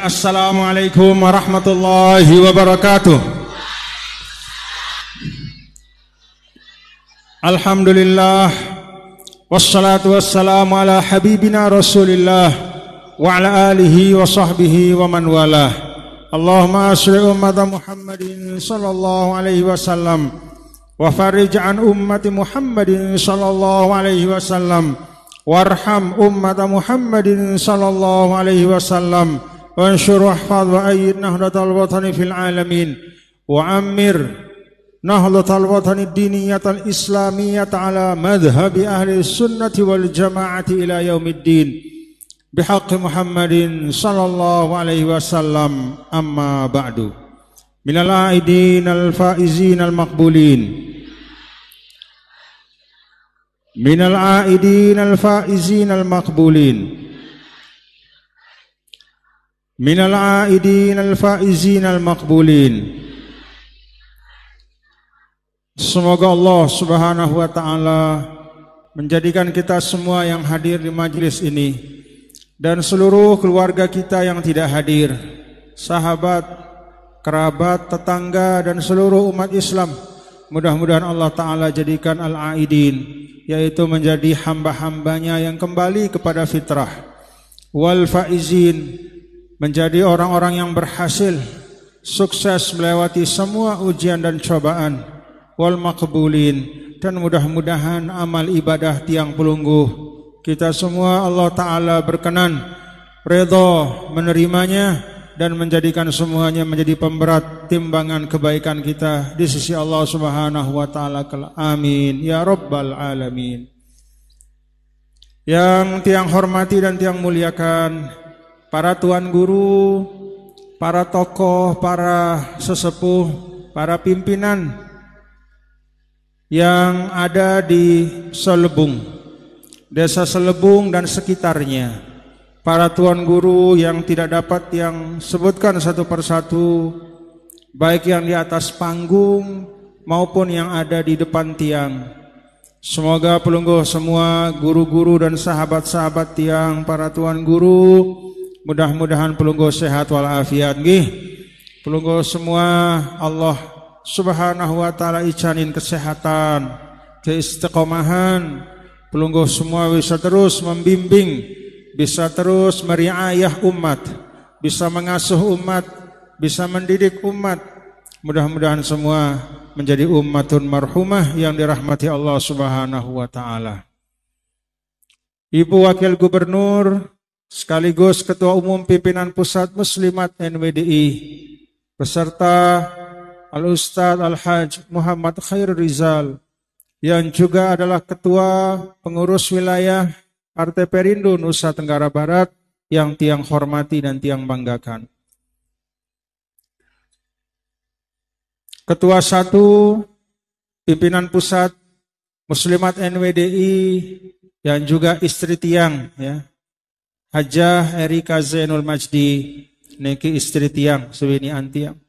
Assalamualaikum warahmatullahi wabarakatuh. Alhamdulillah, wassalatu wassalamu ala habibina Rasulillah wa ala alihi wa sahbihi wa man walah. Allahumma asri ummata Muhammadin sallallahu alaihi wasallam wa farij an ummati Muhammadin sallallahu alaihi wasallam warham ummata Muhammadin sallallahu alaihi wasallam وانشر واحفظ وأيد نهضة الوطن في العالمين وعمر نهضة الوطن الدينية الإسلامية على مذهب أهل السنة والجماعة إلى يوم الدين بحق محمد صلى الله عليه وسلم. أما بعد، من العائدين الفائزين المقبولين، من العائدين الفائزين المقبولين، minal aidin al-faizin al-maqbulin. Semoga Allah Subhanahu wa taala menjadikan kita semua yang hadir di majelis ini dan seluruh keluarga kita yang tidak hadir, sahabat, kerabat, tetangga dan seluruh umat Islam. Mudah-mudahan Allah taala jadikan al-aidin, yaitu menjadi hamba-hambanya yang kembali kepada fitrah, wal faizin, menjadi orang-orang yang berhasil, sukses melewati semua ujian dan cobaan, wal maqbulin, dan mudah-mudahan amal ibadah tiang pelungguh kita semua Allah Ta'ala berkenan, redha menerimanya dan menjadikan semuanya menjadi pemberat timbangan kebaikan kita di sisi Allah Subhanahu wa Ta'ala. Amin ya rabbal alamin. Yang tiang hormati dan tiang muliakan, para tuan guru, para tokoh, para sesepuh, para pimpinan yang ada di Selebung, Desa Selebung dan sekitarnya, para tuan guru yang tidak dapat yang sebutkan satu persatu, baik yang di atas panggung maupun yang ada di depan tiang. Semoga pelungguh semua, guru-guru dan sahabat-sahabat tiang, para tuan guru, mudah-mudahan pelungguh sehat walafiat nggih. Pelungguh semua Allah Subhanahu wa taala icanin kesehatan, keistiqomahan. Pelungguh semua bisa terus membimbing, bisa terus meriayah umat, bisa mengasuh umat, bisa mendidik umat. Mudah-mudahan semua menjadi ummatun marhumah yang dirahmati Allah Subhanahu wa taala. Ibu Wakil Gubernur sekaligus Ketua Umum Pimpinan Pusat Muslimat NWDI beserta Al-Ustadz Al-Hajj Muhammad Khair Rizal yang juga adalah Ketua Pengurus Wilayah Partai Perindo Nusa Tenggara Barat yang tiang hormati dan tiang banggakan. Ketua 1 Pimpinan Pusat Muslimat NWDI yang juga istri tiang, ya, Hajah Erika Zainul Majdi niki istri tiang Suwini Antiang.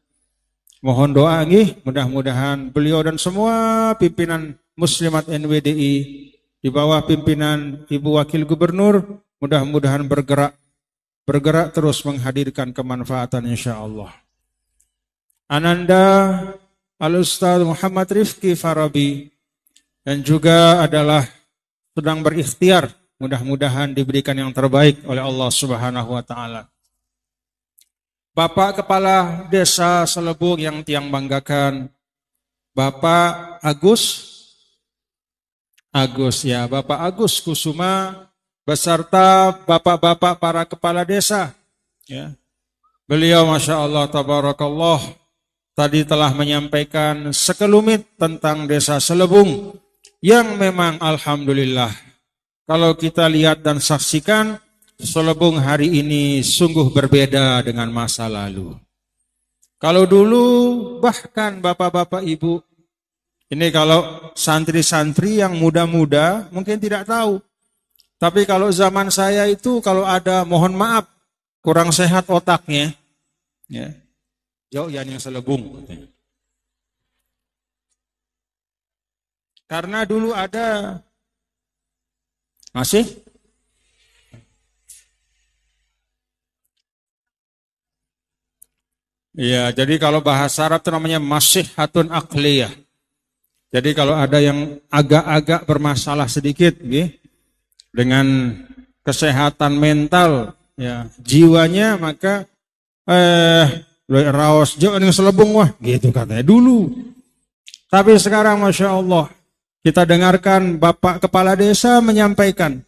Mohon doa nggih, mudah-mudahan beliau dan semua pimpinan Muslimat NWDI di bawah pimpinan Ibu Wakil Gubernur mudah-mudahan bergerak terus menghadirkan kemanfaatan insyaallah. Ananda Al-Ustadz Muhammad Rifki Farabi dan juga adalah sedang berikhtiar, mudah-mudahan diberikan yang terbaik oleh Allah Subhanahu wa taala. Bapak Kepala Desa Selebung yang tiang banggakan, Bapak Agus ya, Bapak Agus Kusuma beserta bapak-bapak para kepala desa, ya. Beliau Masya Allah Tabarakallah tadi telah menyampaikan sekelumit tentang Desa Selebung yang memang alhamdulillah kalau kita lihat dan saksikan, Selebung hari ini sungguh berbeda dengan masa lalu. Kalau dulu bahkan bapak-bapak ibu, ini kalau santri-santri yang muda-muda mungkin tidak tahu. Tapi kalau zaman saya itu kalau ada, mohon maaf, kurang sehat otaknya, ya, jauh yang Selebung. Karena dulu ada, masih? Ya, jadi kalau bahasa Arab itu namanya masyihatun aqliyah. Jadi kalau ada yang agak-agak bermasalah sedikit, dengan kesehatan mental, ya, jiwanya, maka raos jo ning selebung wah, gitu katanya dulu. Tapi sekarang Masya Allah, kita dengarkan Bapak Kepala Desa menyampaikan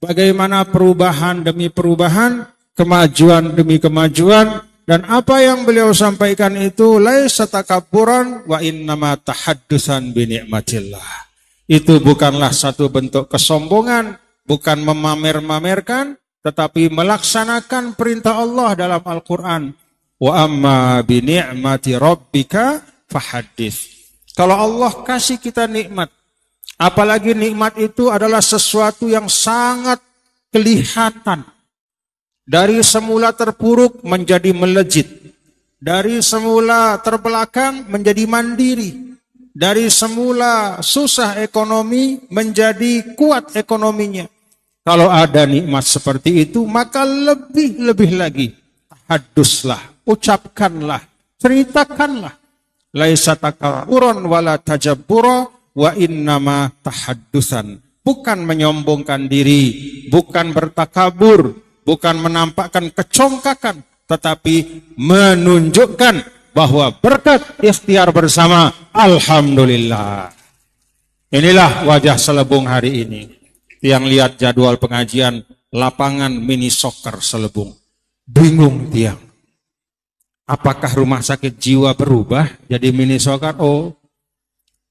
bagaimana perubahan demi perubahan, kemajuan demi kemajuan, dan apa yang beliau sampaikan itu laisa takabburan wa innama tahaddusan bi ni'matillah. Itu bukanlah satu bentuk kesombongan, bukan memamer-mamerkan, tetapi melaksanakan perintah Allah dalam Al-Qur'an. Wa amma bi ni'mati rabbika fahaddits. Kalau Allah kasih kita nikmat, apalagi nikmat itu adalah sesuatu yang sangat kelihatan. Dari semula terpuruk menjadi melejit. Dari semula terbelakang menjadi mandiri. Dari semula susah ekonomi menjadi kuat ekonominya. Kalau ada nikmat seperti itu, maka lebih-lebih lagi. Tahaduslah, ucapkanlah, ceritakanlah. Laisa takabburan wala tajabbura wa innama tahaddusan. Bukan menyombongkan diri, bukan bertakabur, bukan menampakkan kecongkakan, tetapi menunjukkan bahwa berkat ikhtiar bersama, alhamdulillah. Inilah wajah Selebung hari ini. Yang lihat jadwal pengajian lapangan mini soccer Selebung, bingung tiang. Apakah rumah sakit jiwa berubah jadi mini soccer? Oh,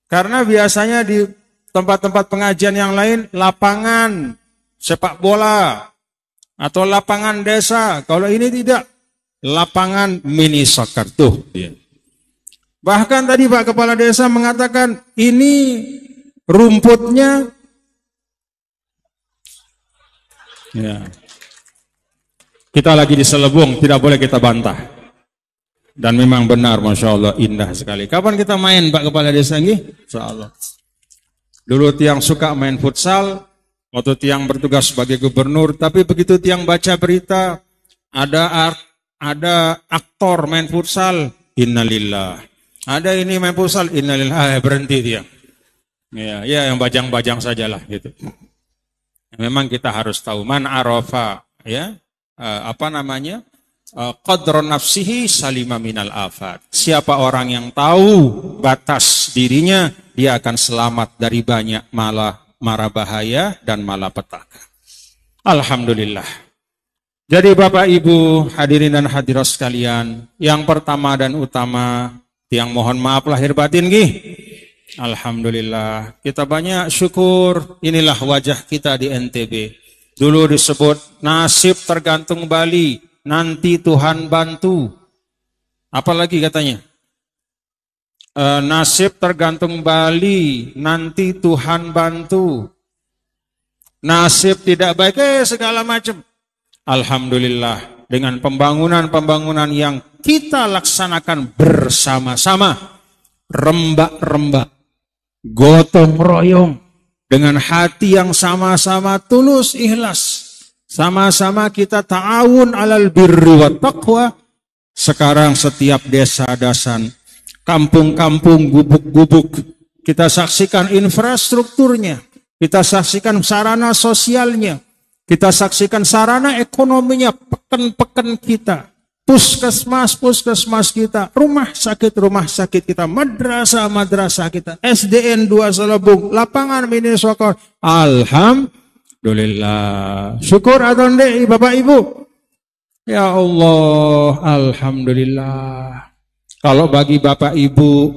karena biasanya di tempat-tempat pengajian yang lain lapangan sepak bola atau lapangan desa. Kalau ini tidak, lapangan mini soccer tuh. Bahkan tadi Pak Kepala Desa mengatakan ini rumputnya, ya, kita lagi di Selebung, tidak boleh kita bantah. Dan memang benar, Masya Allah, indah sekali. Kapan kita main Pak Kepala Desa? Insya Allah. Dulu tiang suka main futsal, waktu tiang bertugas sebagai gubernur, tapi begitu tiang baca berita, ada aktor main futsal, innalillah. Ada ini main futsal, innalillah, berhenti tiang. Ya, yang bajang-bajang sajalah gitu. Memang kita harus tahu man arafa, ya, qadron nafsihi salima minal afat. Siapa orang yang tahu batas dirinya, dia akan selamat dari banyak mara bahaya dan malapetaka. Alhamdulillah. Jadi Bapak Ibu hadirin dan hadirat sekalian, yang pertama dan utama, yang mohon maaf lahir batin alhamdulillah, kita banyak syukur. Inilah wajah kita di NTB. Dulu disebut nasib tergantung Bali, nanti Tuhan bantu. Apalagi katanya? Nasib tergantung Bali, nanti Tuhan bantu. Nasib tidak baik, segala macam. Alhamdulillah, dengan pembangunan-pembangunan yang kita laksanakan bersama-sama, rembak-rembak, gotong royong, dengan hati yang sama-sama tulus ikhlas. Sama-sama kita ta'awun alal birri wa taqwa. Sekarang setiap desa-dasan, kampung-kampung, gubuk-gubuk, kita saksikan infrastrukturnya, kita saksikan sarana sosialnya, kita saksikan sarana ekonominya, peken-peken kita, puskesmas kita, rumah sakit kita, madrasah kita, SDN 2 Selebung, lapangan mini soccer. Alhamdulillah. Syukur atau enggak Bapak Ibu? Ya Allah, alhamdulillah. Kalau bagi Bapak Ibu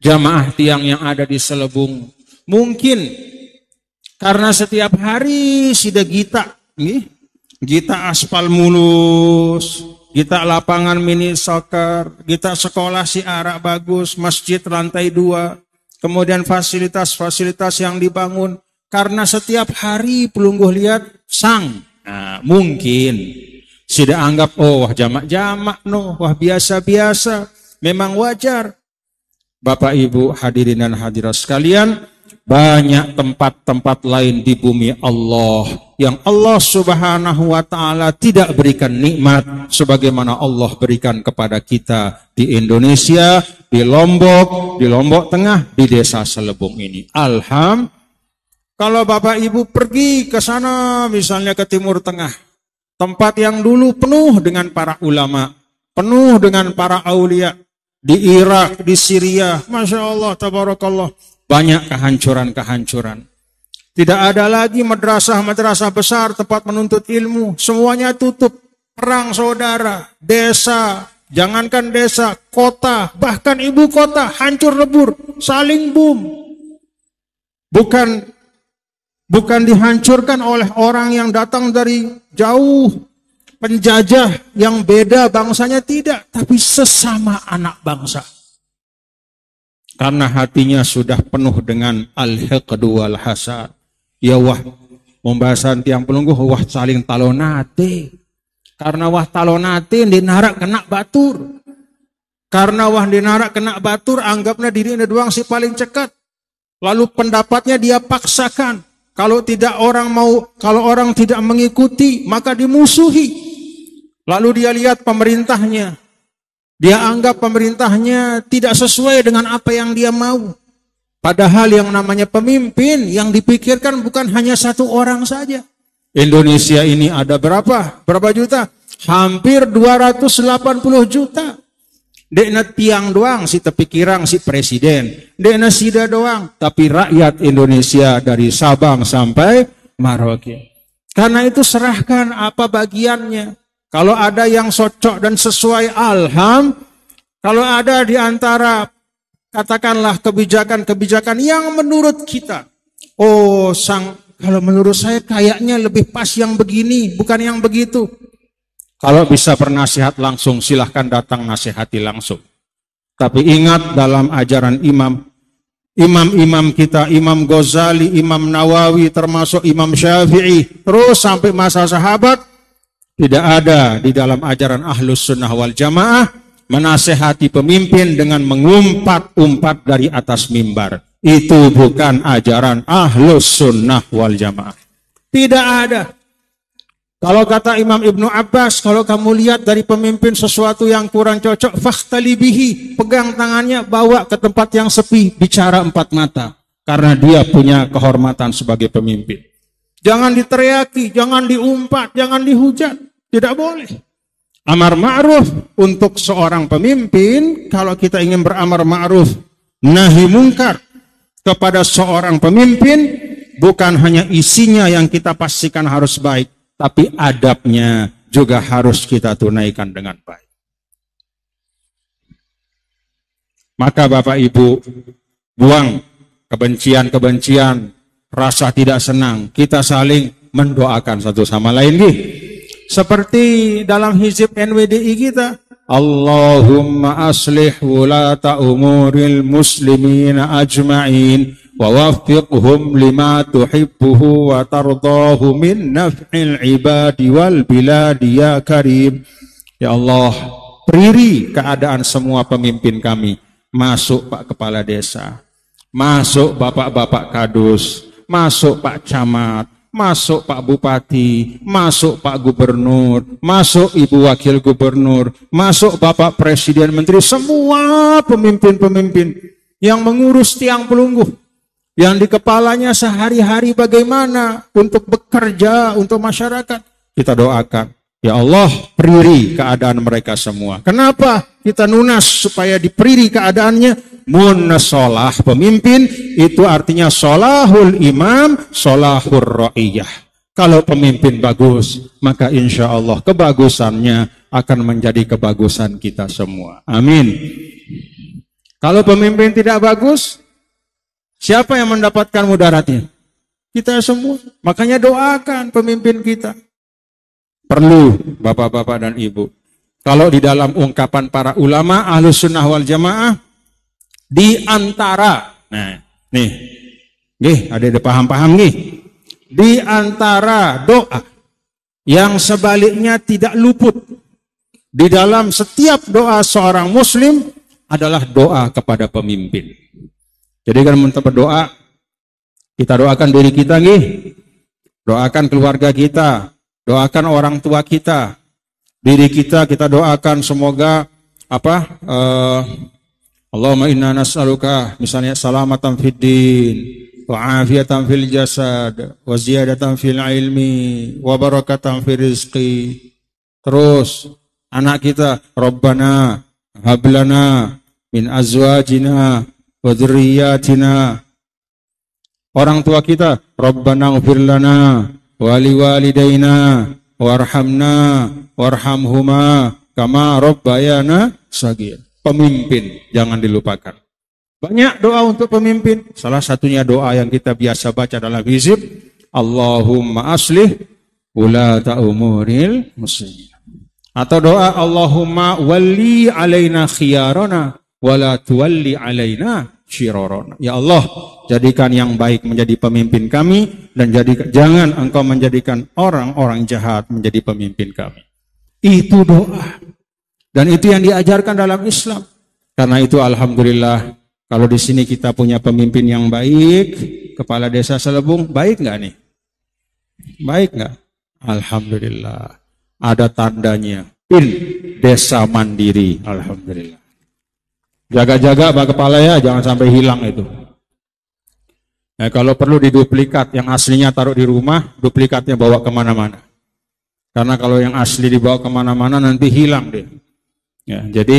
jamaah tiang yang ada di Selebung, mungkin karena setiap hari sudah kita aspal mulus, kita lapangan mini soccer, kita sekolah si arak bagus, masjid lantai 2, kemudian fasilitas-fasilitas yang dibangun. Karena setiap hari pelungguh lihat sang, mungkin sudah anggap wah jamak-jamak wah biasa-biasa, memang wajar. Bapak Ibu hadirin dan hadirat sekalian, banyak tempat-tempat lain di bumi Allah yang Allah Subhanahu wa Ta'ala tidak berikan nikmat sebagaimana Allah berikan kepada kita di Indonesia, di Lombok Tengah, di desa Selebung ini. Alhamdulillah. Kalau Bapak Ibu pergi ke sana, misalnya ke Timur Tengah, tempat yang dulu penuh dengan para ulama, penuh dengan para aulia, di Irak, di Syria, Masya Allah, tabarakallah, banyak kehancuran-kehancuran. Tidak ada lagi madrasah-madrasah besar, tempat menuntut ilmu. Semuanya tutup. Perang saudara, desa, jangankan desa, kota, bahkan ibu kota, hancur lebur, saling boom. Bukan dihancurkan oleh orang yang datang dari jauh, penjajah yang beda bangsanya, tidak. Tapi sesama anak bangsa. Karena hatinya sudah penuh dengan al-hiqdu wal hasad. Ya wah, pembahasan tiang pelungguh, wah saling talonate. Karena wah talonate dinarak kena batur. Karena wah dinarak kena batur, anggapnya diri ini doang si paling cekat. Lalu pendapatnya dia paksakan. Kalau orang tidak mengikuti, maka dimusuhi. Lalu dia lihat pemerintahnya. Dia anggap pemerintahnya tidak sesuai dengan apa yang dia mau. Padahal yang namanya pemimpin yang dipikirkan bukan hanya satu orang saja. Indonesia ini ada berapa? Berapa juta? Hampir 280 juta. Dekna tiang doang si tepi kirang si presiden. Dekna sida doang. Tapi rakyat Indonesia dari Sabang sampai Merauke. Karena itu serahkan apa bagiannya. Kalau ada yang cocok dan sesuai, alhamdulillah. Kalau ada di antara, katakanlah kebijakan-kebijakan yang menurut kita, kalau menurut saya kayaknya lebih pas yang begini, bukan yang begitu. Kalau bisa bernasihat langsung, silahkan datang nasihati langsung. Tapi ingat dalam ajaran imam-imam kita, Imam Ghazali, Imam Nawawi, termasuk Imam Syafi'i, terus sampai masa sahabat, tidak ada di dalam ajaran Ahlus Sunnah wal Jamaah menasehati pemimpin dengan mengumpat-umpat dari atas mimbar. Itu bukan ajaran Ahlus Sunnah wal Jamaah. Tidak ada. Kalau kata Imam Ibnu Abbas, kalau kamu lihat dari pemimpin sesuatu yang kurang cocok, fakhtali bihi, pegang tangannya, bawa ke tempat yang sepi, bicara empat mata. Karena dia punya kehormatan sebagai pemimpin. Jangan diteriaki, jangan diumpat, jangan dihujat. Tidak boleh. Amar ma'ruf untuk seorang pemimpin, kalau kita ingin beramar ma'ruf, nahi mungkar kepada seorang pemimpin, bukan hanya isinya yang kita pastikan harus baik, tapi adabnya juga harus kita tunaikan dengan baik. Maka Bapak Ibu, buang kebencian-kebencian, rasa tidak senang, kita saling mendoakan satu sama lain. Seperti dalam hizib NWDI kita, Allahumma aslih wulata umuril muslimina ajma'in wa waffiqhum lima tuhibbuhu wa tardahu min naf'il ibadi wal biladi ya karim. Ya Allah, periri keadaan semua pemimpin kami, masuk Pak Kepala Desa, masuk Bapak-Bapak Kadus, masuk Pak Camat, masuk Pak Bupati, masuk Pak Gubernur, masuk Ibu Wakil Gubernur, masuk Bapak Presiden, Menteri, semua pemimpin-pemimpin yang mengurus tiang pelungguh, yang di kepalanya sehari-hari bagaimana untuk bekerja untuk masyarakat. Kita doakan, ya Allah, periri keadaan mereka semua. Kenapa? Kita nunas supaya diperiri keadaannya. Munasolah pemimpin itu artinya solahul imam, solahur ra'iyah. Kalau pemimpin bagus, maka insya Allah kebagusannya akan menjadi kebagusan kita semua. Amin. Kalau pemimpin tidak bagus, siapa yang mendapatkan mudaratnya? Kita semua. Makanya doakan pemimpin kita. Perlu bapak-bapak dan ibu. Kalau di dalam ungkapan para ulama Ahlus Sunnah wal Jamaah, di antara, nah, ada paham-paham nih. Di antara doa yang sebaliknya tidak luput di dalam setiap doa seorang muslim adalah doa kepada pemimpin. Jadi kan berdoa, Kita doakan diri kita nggih. Doakan keluarga kita, doakan orang tua kita. Diri kita doakan semoga Allahumma inna nas'aluka misalnya salamatan fid din wa afiatan fil jasad wa ziyadatan fil ilmi wa barakatan fil rizqi. Terus anak kita, Rabbana hablana min azwajina wa dzurriyyatina. Orang tua kita, Rabbana ighfir lana wa liwalidayna warhamna warhamhuma kama rabbayana shaghir. Pemimpin jangan dilupakan. Banyak doa untuk pemimpin. Salah satunya doa yang kita biasa baca dalam hizib, Allahumma aslih ulata umuril muslimin. Atau doa Allahumma walli alaina khiyarana wala tuwalli alaina syirarana. Ya Allah, jadikan yang baik menjadi pemimpin kami dan jangan Engkau menjadikan orang-orang jahat menjadi pemimpin kami. Itu doa. Dan itu yang diajarkan dalam Islam. Karena itu alhamdulillah kalau di sini kita punya pemimpin yang baik, kepala desa Selebung, baik nggak nih? Baik nggak? Alhamdulillah. Ada tandanya. Desa mandiri. Alhamdulillah. Jaga-jaga Pak Kepala ya, jangan sampai hilang itu. Kalau perlu diduplikat, yang aslinya taruh di rumah, duplikatnya bawa kemana-mana. Karena kalau yang asli dibawa kemana-mana nanti hilang deh. Ya, jadi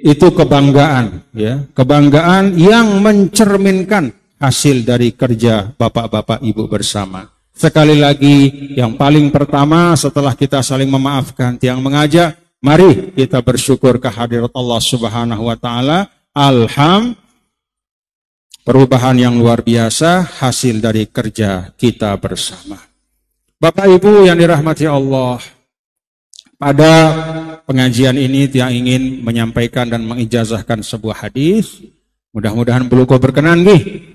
itu kebanggaan, ya, kebanggaan yang mencerminkan hasil dari kerja bapak-bapak ibu bersama. Sekali lagi, yang paling pertama setelah kita saling memaafkan, tiang mengajak, mari kita bersyukur kehadirat Allah Subhanahu wa taala. Perubahan yang luar biasa hasil dari kerja kita bersama. Bapak Ibu yang dirahmati Allah, pada pengajian ini tiang ingin menyampaikan dan mengijazahkan sebuah hadis. Mudah-mudahan beliau berkenan nggih.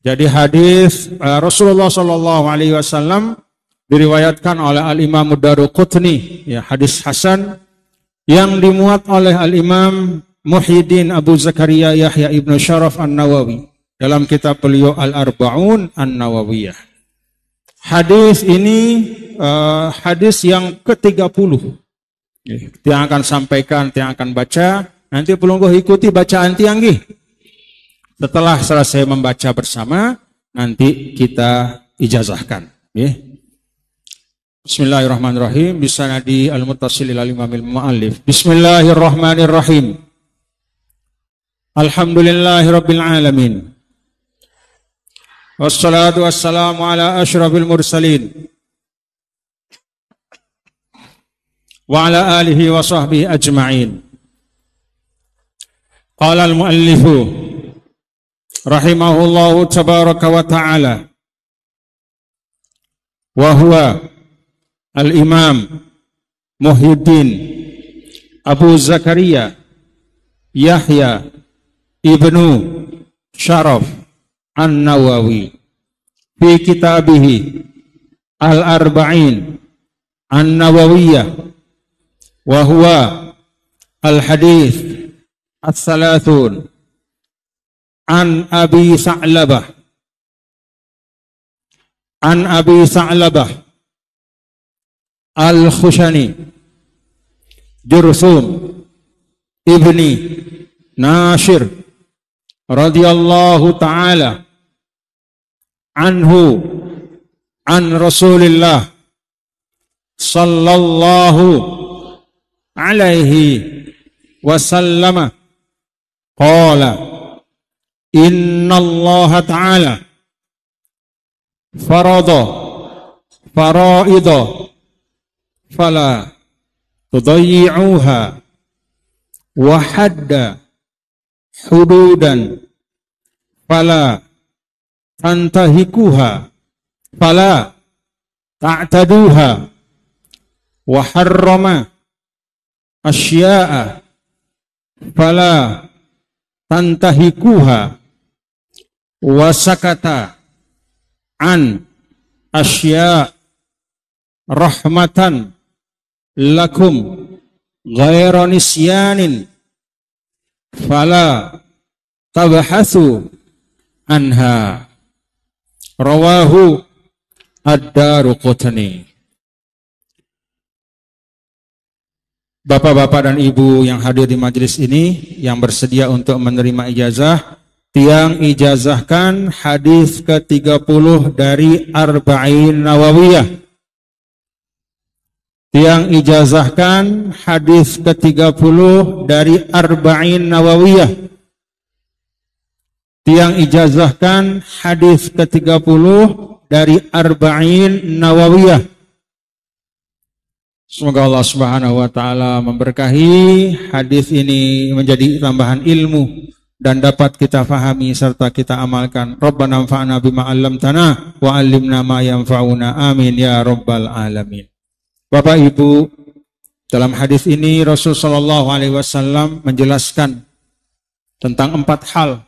Jadi hadis Rasulullah sallallahu alaihi wasallam diriwayatkan oleh Al-Imam Ad-Daruqutni, ya, hadis hasan yang dimuat oleh Al-Imam Muhyiddin Abu Zakaria Yahya Ibn Sharaf An-Nawawi dalam kitab beliau Al-Arba'un An-Nawawiyah. Hadis ini hadis yang ke-30. Yang akan sampaikan, yang akan baca, nanti pelungguh ikuti bacaan tiang nggih. Setelah selesai membaca bersama, nanti kita ijazahkan. Bismillahirrahmanirrahim. Bisanadi al-muttasil ila imamil mu'allif. Bismillahirrahmanirrahim. Alhamdulillahirabbil alamin. Wassalatu wassalamu ala asyrafil mursalin. Wa ala alihi wa sahbihi ajma'in. Qala al-muallifu rahimahullahu tabaraka wa ta'ala wa huwa al-imam Muhyiddin Abu Zakaria Yahya Ibnu Sharaf An-Nawawi fi kitabihi Al-Arba'in An-Nawawiyah wa huwa al-hadith as-salathun an Abi Sa'labah al-Khushani Jursum ibni Nashir radhiyallahu ta'ala anhu an Rasulillah sallallahu alaihi wasallam qala inna Allah ta'ala farada faraida fala tudayyi'uha wa hadda hududan fala tantahikuha fala ta'taduha wa harrama asya'a fala tantahikuha wa sakata an asya rahmatan lakum ghaira nisyanin fala tabhathu anha Rawahu Ad-Daruqutni. Bapak-bapak dan ibu yang hadir di majelis ini, yang bersedia untuk menerima ijazah, tiang ijazahkan hadis ke-30 dari Arba'in Nawawiyah. Tiang ijazahkan hadis ke-30 dari Arba'in Nawawiyah. Tiang ijazahkan hadis ke-30 dari Arba'in Nawawiyah. Semoga Allah Subhanahu wa taala memberkahi hadis ini menjadi tambahan ilmu dan dapat kita fahami serta kita amalkan. Rabbana anfa'na bima 'allamtana wa 'allimna ma yanfa'una. Amin ya rabbal alamin. Bapak Ibu, dalam hadis ini Rasul sallallahu alaihi wasallam menjelaskan tentang 4 hal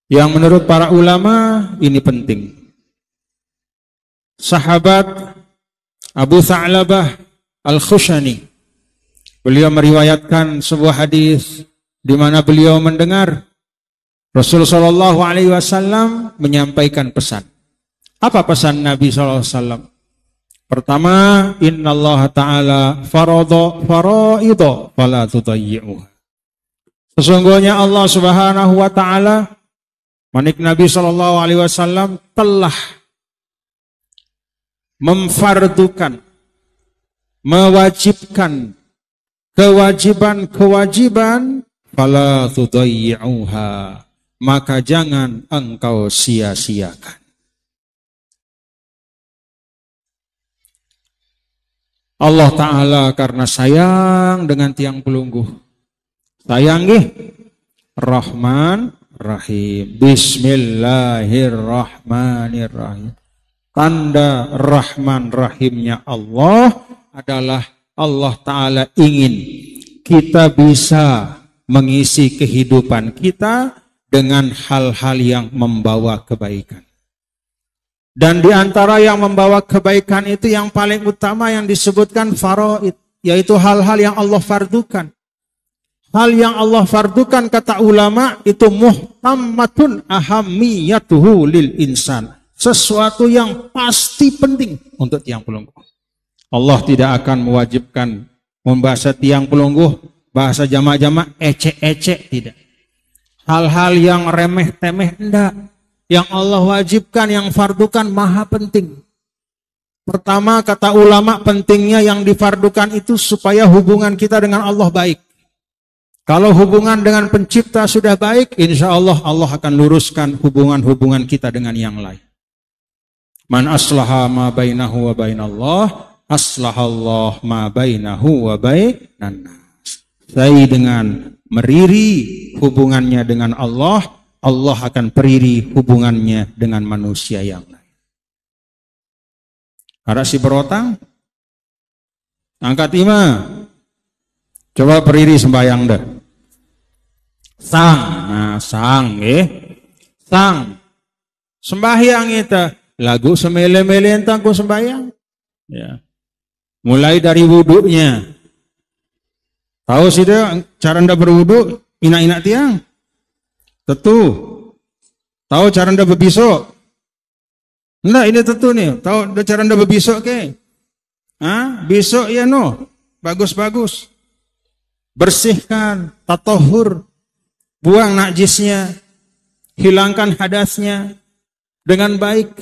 yang menurut para ulama ini penting. Sahabat Abu Tha'labah Al-Khushani, beliau meriwayatkan sebuah hadis di mana beliau mendengar Rasulullah Shallallahu Alaihi Wasallam menyampaikan pesan. Apa pesan Nabi Shallallahu Alaihi Wasallam? Pertama, Inna Allah Taala faraidho fala tudayyi'uha. Sesungguhnya Allah Subhanahu Wa Taala, manik Nabi Shallallahu Alaihi Wasallam telah memfardukan, mewajibkan kewajiban-kewajiban, fala tudayyi'uha, maka jangan engkau sia-siakan. Allah Ta'ala karena sayang dengan tiang pelungguh, sayang Rahman Rahim. Bismillahirrahmanirrahim. Tanda Rahman Rahimnya Allah adalah Allah Ta'ala ingin kita bisa mengisi kehidupan kita dengan hal-hal yang membawa kebaikan. Dan di antara yang membawa kebaikan itu yang paling utama yang disebutkan faraid, yaitu hal-hal yang Allah fardukan. Hal yang Allah fardukan kata ulama itu muhtammatun ahammiyatuhu lil insan. Sesuatu yang pasti penting untuk tiang pelungguh. Allah tidak akan mewajibkan membahas tiang pelungguh, bahasa jamaah-jamaah ecek-ecek, tidak. Hal-hal yang remeh-temeh enggak. Yang Allah wajibkan, yang fardukan maha penting. Pertama kata ulama, pentingnya yang difardukan itu supaya hubungan kita dengan Allah baik. Kalau hubungan dengan pencipta sudah baik, insya Allah Allah akan luruskan hubungan-hubungan kita dengan yang lain. Man aslaha ma bainahu wa bainallah, aslahallah ma bainahu wa bainan nas. Saya dengan meriri hubungannya dengan Allah, Allah akan periri hubungannya dengan manusia yang lain. Ada si berotang, angkat imah, coba periri sembahyang dah. Sang, nah sang, sang, sembahyang itu. Lagu semele-mele entang ku sembahyang. Ya. Mulai dari wuduknya. Tahu sih dia cara anda berwuduk, inak-inak tiang. Tentu. Tahu cara anda berbisok? Enggak, ini tentu nih. Tahu cara anda berbisok ke? Bisok ya no. Bagus-bagus. Bersihkan, tatahur. Buang najisnya. Hilangkan hadasnya dengan baik.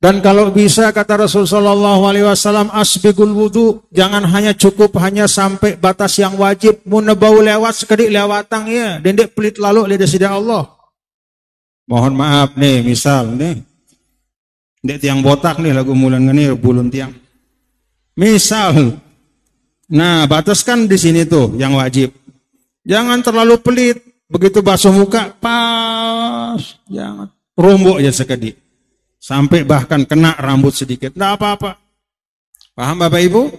Dan kalau bisa kata Rasulullah SAW, asbigul wudu, jangan hanya cukup hanya sampai batas yang wajib, munebau lewat sekedik lewatang ya, dendek pelit lalu lidah sida Allah. Mohon maaf nih, misal nih, dek tiang botak nih lagu mulan ngene bulun tiang. Misal, nah bataskan di sini tuh yang wajib. Jangan terlalu pelit, begitu basuh muka pas, jangan rombok aja sekedik. Sampai bahkan kena rambut sedikit. Tidak apa-apa. Paham Bapak Ibu?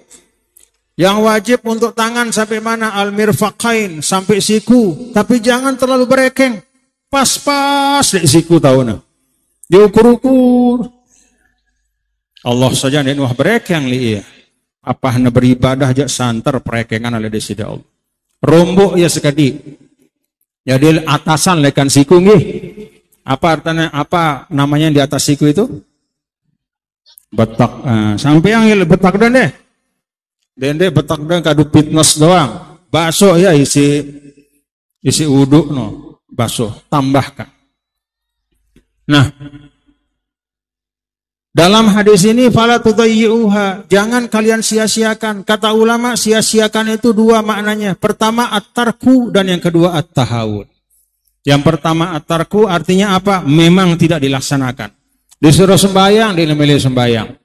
Yang wajib untuk tangan sampai mana? Al-mirfaqain, sampai siku. Tapi jangan terlalu berekeng. Pas-pas di siku tahu nah. Diukur-ukur. Allah saja nih wah berekeng li iya. Apa hana beribadah aja santer perekengan oleh desida Allah. Rombok ya sekali. Jadi atasan lekan siku nggih. Apa artinya? Apa namanya yang di atas siku itu? Betak. Sampai yang betak dan deh. Dende betak dan kadu fitness doang. Bakso ya isi uduk no. Bakso tambahkan. Nah, dalam hadis ini fala tudayyi'uha, jangan kalian sia-siakan. Kata ulama, sia-siakan itu dua maknanya. Pertama at-tarku dan yang kedua at-tahawun. Yang pertama at-tarku artinya apa? Memang tidak dilaksanakan. Disuruh sembahyang, dia memilih sembahyang.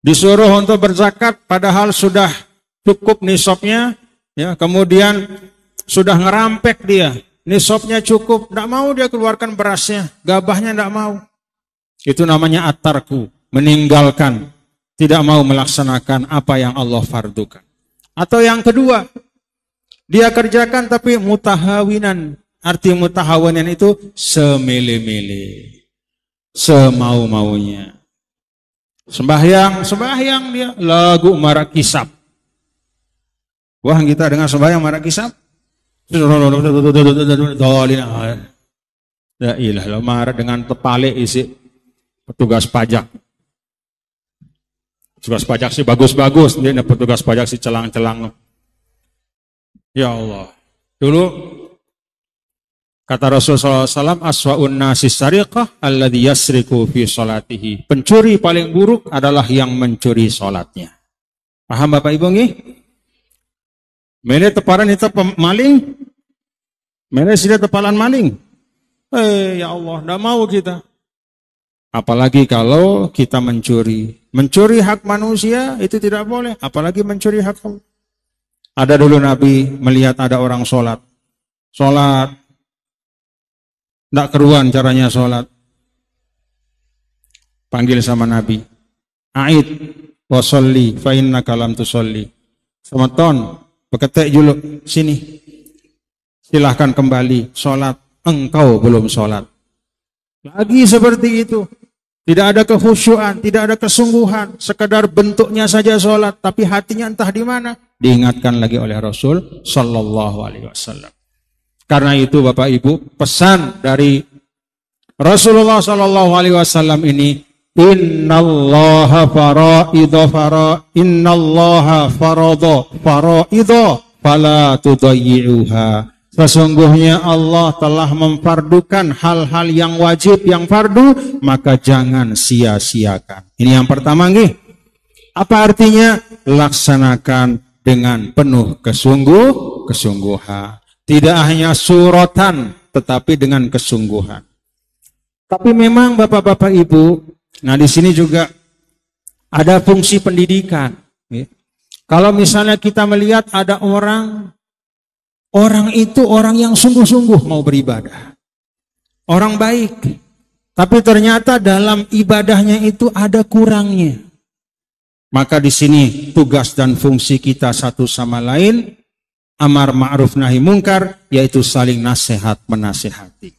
Disuruh untuk berzakat padahal sudah cukup nisabnya, ya, kemudian sudah ngerampek dia. Nisabnya cukup, tidak mau dia keluarkan berasnya, gabahnya tidak mau. Itu namanya at-tarku, meninggalkan, tidak mau melaksanakan apa yang Allah fardukan. Atau yang kedua, dia kerjakan tapi mutahawinan. Arti mutahawinan itu semele-mele, semau-maunya. Sembahyang dia lagu marak kisap. Wah, kita dengan sembahyang marak kisap. Ya ilah, lo marah dengan tepale isi petugas pajak. Petugas pajak sih bagus-bagus, dia petugas pajak sih celang-celang. Ya Allah. Dulu kata Rasulullah SAW, aswa'un nasi sariqah alladhi yasriku fi salatihi. Pencuri paling buruk adalah yang mencuri salatnya. Paham Bapak Ibu nggih? Mene teparan itu maling. Mene sudah tepalan maling. Ya Allah, tidak mau kita. Apalagi kalau kita mencuri. Mencuri hak manusia itu tidak boleh. Apalagi mencuri hak Allah. Ada dulu Nabi melihat ada orang sholat. Sholat. Tidak keruan caranya sholat. Panggil sama Nabi. A'id wa sholli fa innaka lam tusolli. Semeton, beketek juluk, sini. Silahkan kembali, sholat. Engkau belum sholat. Lagi seperti itu. Tidak ada kekhusyuan, tidak ada kesungguhan. Sekedar bentuknya saja sholat, tapi hatinya entah di mana. Diingatkan lagi oleh Rasul Sallallahu Alaihi Wasallam. Karena itu Bapak Ibu, pesan dari Rasulullah Sallallahu Alaihi Wasallam ini, Innallaha farada fala tudayyi'uha. Sesungguhnya Allah telah memfardukan hal-hal yang wajib, yang fardu, maka jangan sia-siakan. Ini yang pertama nggih. Apa artinya? Laksanakan dengan penuh kesungguhan. Tidak hanya suratan, tetapi dengan kesungguhan. Tapi memang Bapak-bapak Ibu, nah di sini juga ada fungsi pendidikan. Kalau misalnya kita melihat ada orang itu orang yang sungguh-sungguh mau beribadah. Orang baik. Tapi ternyata dalam ibadahnya itu ada kurangnya. Maka di sini tugas dan fungsi kita satu sama lain, amar ma'ruf nahi mungkar, yaitu saling nasihat menasehati.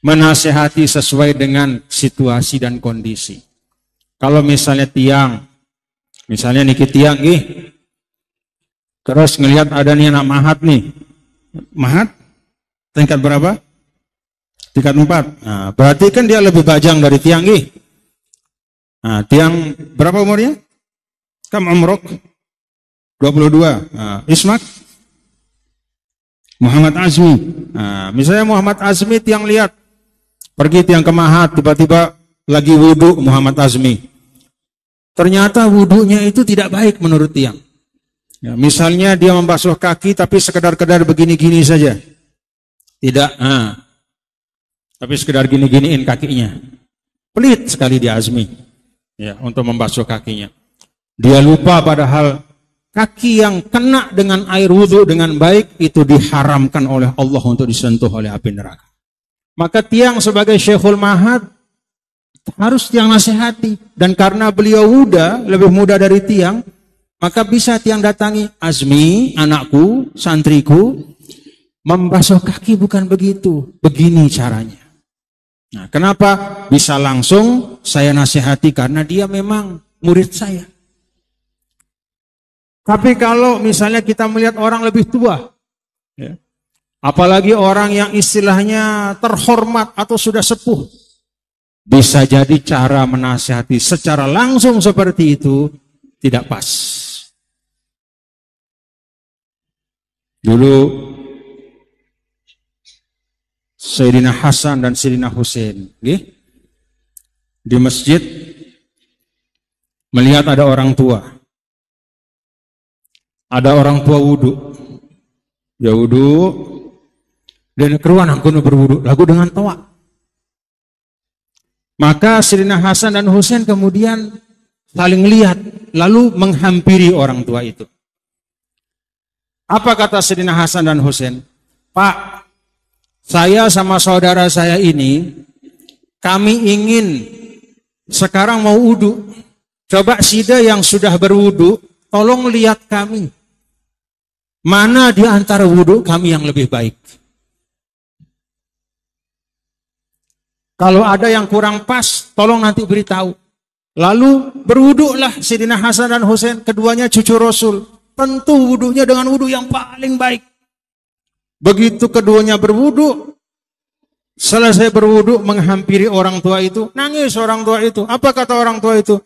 Menasehati sesuai dengan situasi dan kondisi. Kalau misalnya misalnya niki tiang terus ngelihat ada nih anak mahat nih. Mahat? Tingkat berapa? Tingkat 4. Nah, berarti kan dia lebih bajang dari tiang Nah, tiang berapa umurnya? Kam umrok? 22. Nah, Ismak? Muhammad Azmi. Nah, misalnya Muhammad Azmi tiang lihat. Pergi tiang ke mahat, tiba-tiba lagi wudhu Muhammad Azmi. Ternyata wudhunya itu tidak baik menurut tiang. Ya, misalnya dia membasuh kaki tapi sekedar-kedar begini-gini saja. Tidak, tapi sekedar gini-giniin kakinya. Pelit sekali dia Azmi. Ya, untuk membasuh kakinya. Dia lupa padahal kaki yang kena dengan air wudhu dengan baik itu diharamkan oleh Allah untuk disentuh oleh api neraka. Maka tiang sebagai Syekhul Mahad harus tiang nasihati. Dan karena beliau lebih muda dari tiang, maka bisa tiang datangi, Azmi, anakku, santriku, membasuh kaki bukan begitu, begini caranya. Nah, kenapa bisa langsung saya nasihati? Karena dia memang murid saya. Tapi kalau misalnya kita melihat orang lebih tua, ya, Apalagi orang yang istilahnya terhormat atau sudah sepuh. Bisa jadi cara menasihati secara langsung seperti itu tidak pas. Dulu Sayyidina Hasan dan Sayyidina Husain di masjid melihat ada orang tua. Ada orang tua wudu. Ya wudu dan keruan aku berwudu lagu dengan tawa. Maka Sayyidina Hasan dan Husain kemudian saling lihat lalu menghampiri orang tua itu. Apa kata Sayyidina Hasan dan Husain? Pak, saya sama saudara saya ini kami ingin sekarang mau wudu. Coba Sida yang sudah berwudu, tolong lihat kami. Mana di antara wudu kami yang lebih baik? Kalau ada yang kurang pas, tolong nanti beritahu. Lalu berwudulah Sayyidina Hasan dan Husain, keduanya cucu Rasul. Tentu wudunya dengan wudu yang paling baik. Begitu keduanya berwudu, selesai berwudu menghampiri orang tua itu, nangis orang tua itu. Apa kata orang tua itu?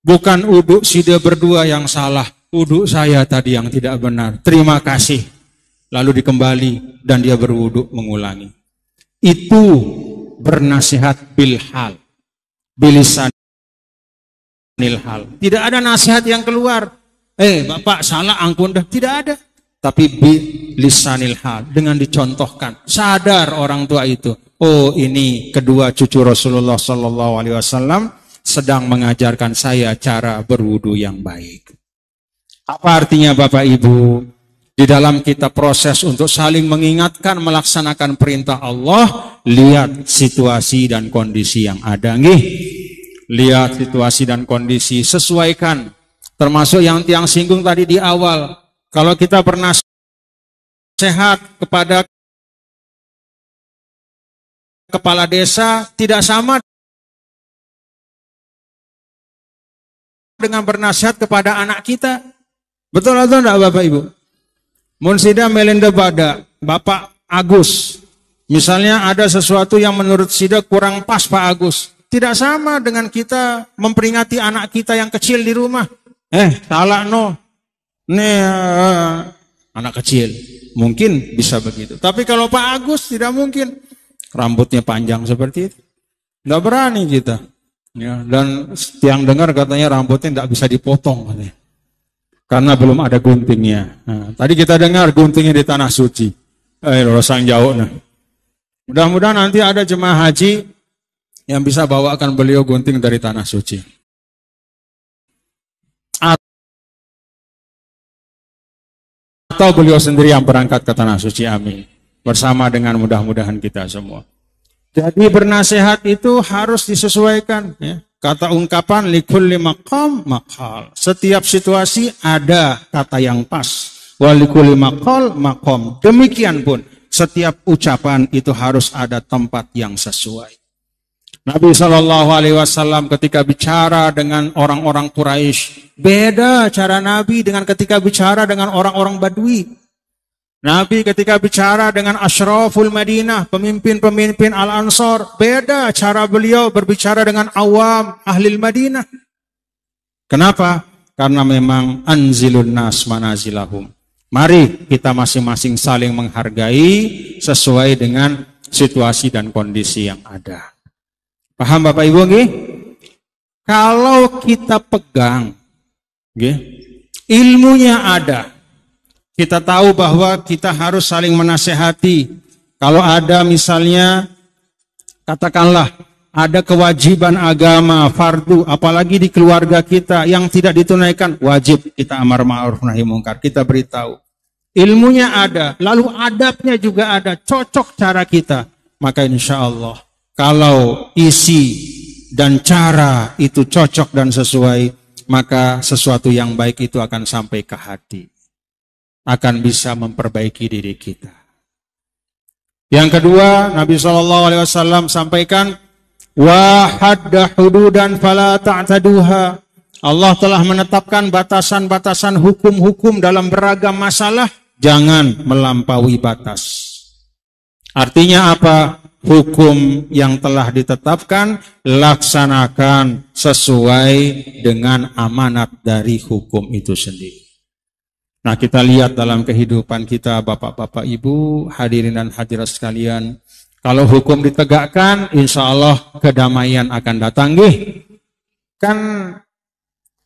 Bukan wudu Sida berdua yang salah, wudu saya tadi yang tidak benar. Terima kasih. Lalu dikembali dan dia berwudu mengulangi. Itu bernasihat bilhal, bilisanil hal. Tidak ada nasihat yang keluar. Bapak salah ampun dah. Tidak ada. Tapi bilisanil hal, dengan dicontohkan. Sadar orang tua itu. Oh, ini kedua cucu Rasulullah Sallallahu Alaihi Wasallam sedang mengajarkan saya cara berwudu yang baik. Apa artinya Bapak Ibu? Di dalam kita proses untuk saling mengingatkan, melaksanakan perintah Allah, lihat situasi dan kondisi yang ada. Lihat situasi dan kondisi, sesuaikan. Termasuk yang tiang singgung tadi di awal. Kalau kita pernah sehat kepada kepala desa, tidak sama dengan bernasihat kepada anak kita. Betul atau tidak Bapak Ibu? Munsida Melinda Bada, Bapak Agus. Misalnya ada sesuatu yang menurut Sida kurang pas Pak Agus. Tidak sama dengan kita memperingati anak kita yang kecil di rumah. Salah no. Anak kecil. Mungkin bisa begitu. Tapi kalau Pak Agus tidak mungkin. Rambutnya panjang seperti itu. Tidak berani kita. Ya, dan yang dengar katanya rambutnya tidak bisa dipotong katanya. Karena belum ada guntingnya. Nah, tadi kita dengar guntingnya di tanah suci. Lorosang jauh. Nah. Mudah-mudahan nanti ada jemaah haji yang bisa bawakan beliau gunting dari tanah suci. Atau beliau sendiri yang berangkat ke tanah suci, amin. Bersama dengan mudah-mudahan kita semua. Jadi bernasihat itu harus disesuaikan. Ya. Kata ungkapan likulli maqam maqal. Setiap situasi ada kata yang pas. Wa likulli maqal maqam. Demikian pun setiap ucapan itu harus ada tempat yang sesuai. Nabi SAW ketika bicara dengan orang-orang Quraisy, beda cara Nabi dengan ketika bicara dengan orang-orang Badui. Nabi ketika bicara dengan Ashraful Madinah, pemimpin-pemimpin Al-Ansar, beda cara beliau berbicara dengan awam Ahlil Madinah. Kenapa? Karena memang anzilun nas manazilahum. Mari kita masing-masing saling menghargai sesuai dengan situasi dan kondisi yang ada. Paham Bapak Ibu nggih? Kalau kita pegang nggih, ilmunya ada. Kita tahu bahwa kita harus saling menasehati. Kalau ada misalnya, katakanlah, ada kewajiban agama, fardu, apalagi di keluarga kita yang tidak ditunaikan, wajib kita amar ma'ruf nahi mungkar, kita beritahu. Ilmunya ada, lalu adabnya juga ada, cocok cara kita. Maka insya Allah, kalau isi dan cara itu cocok dan sesuai, maka sesuatu yang baik itu akan sampai ke hati. Akan bisa memperbaiki diri kita. Yang kedua, Nabi SAW sampaikan, wa hadda hududan fala ta'taduha. Allah telah menetapkan batasan-batasan hukum-hukum dalam beragam masalah, jangan melampaui batas. Artinya apa? Hukum yang telah ditetapkan laksanakan sesuai dengan amanat dari hukum itu sendiri. Nah, kita lihat dalam kehidupan kita, bapak-bapak, ibu, hadirin dan hadirat sekalian, kalau hukum ditegakkan, insya Allah kedamaian akan datang. Kan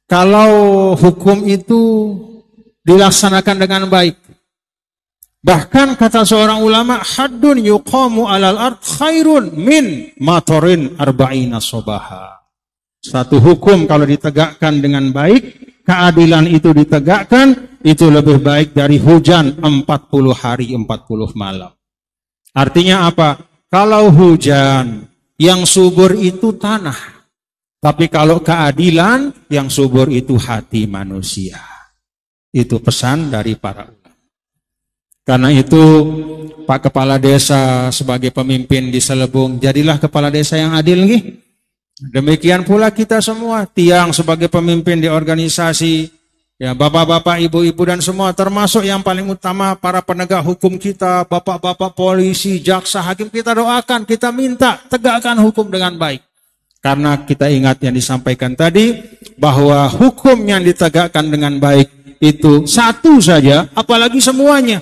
kalau hukum itu dilaksanakan dengan baik, bahkan kata seorang ulama, haddun yuqamu alal ard khairun min matorin arba'ina sobaha. Satu hukum kalau ditegakkan dengan baik, keadilan itu ditegakkan, itu lebih baik dari hujan 40 hari 40 malam. Artinya apa? Kalau hujan, yang subur itu tanah. Tapi kalau keadilan, yang subur itu hati manusia. Itu pesan dari para ulama. Karena itu, Pak Kepala Desa sebagai pemimpin di Selebung, jadilah kepala desa yang adil. Demikian pula kita semua, Tiang sebagai pemimpin di organisasi, ya bapak-bapak, ibu-ibu dan semua, termasuk yang paling utama para penegak hukum kita, bapak-bapak polisi, jaksa, hakim, kita doakan, kita minta tegakkan hukum dengan baik. Karena kita ingat yang disampaikan tadi, bahwa hukum yang ditegakkan dengan baik itu satu saja, apalagi semuanya.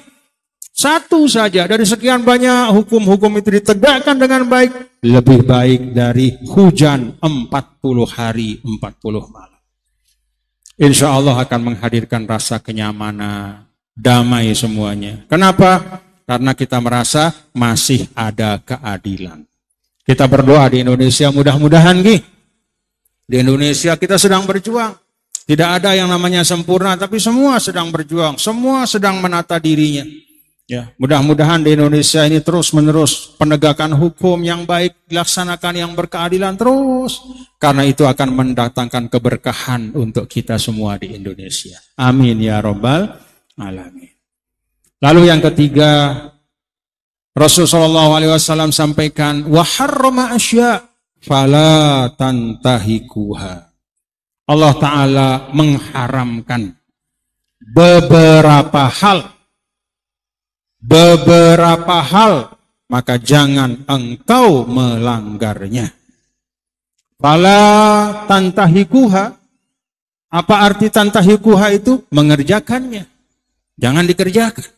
Satu saja dari sekian banyak hukum-hukum itu ditegakkan dengan baik, lebih baik dari hujan 40 hari 40 malam. Insya Allah akan menghadirkan rasa kenyamanan, damai semuanya. Kenapa? Karena kita merasa masih ada keadilan. Kita berdoa di Indonesia, mudah-mudahan di Indonesia kita sedang berjuang. Tidak ada yang namanya sempurna, tapi semua sedang berjuang, semua sedang menata dirinya. Ya, mudah-mudahan di Indonesia ini terus-menerus penegakan hukum yang baik dilaksanakan, yang berkeadilan terus. Karena itu akan mendatangkan keberkahan untuk kita semua di Indonesia. Amin ya Rabbal Alamin. Lalu yang ketiga, Rasulullah SAW sampaikan, wa harrama asya fala tantahikuha. Allah Ta'ala mengharamkan beberapa hal, maka jangan engkau melanggarnya. Fala tantahikuha. Apa arti tantahikuha itu? Mengerjakannya. Jangan dikerjakan.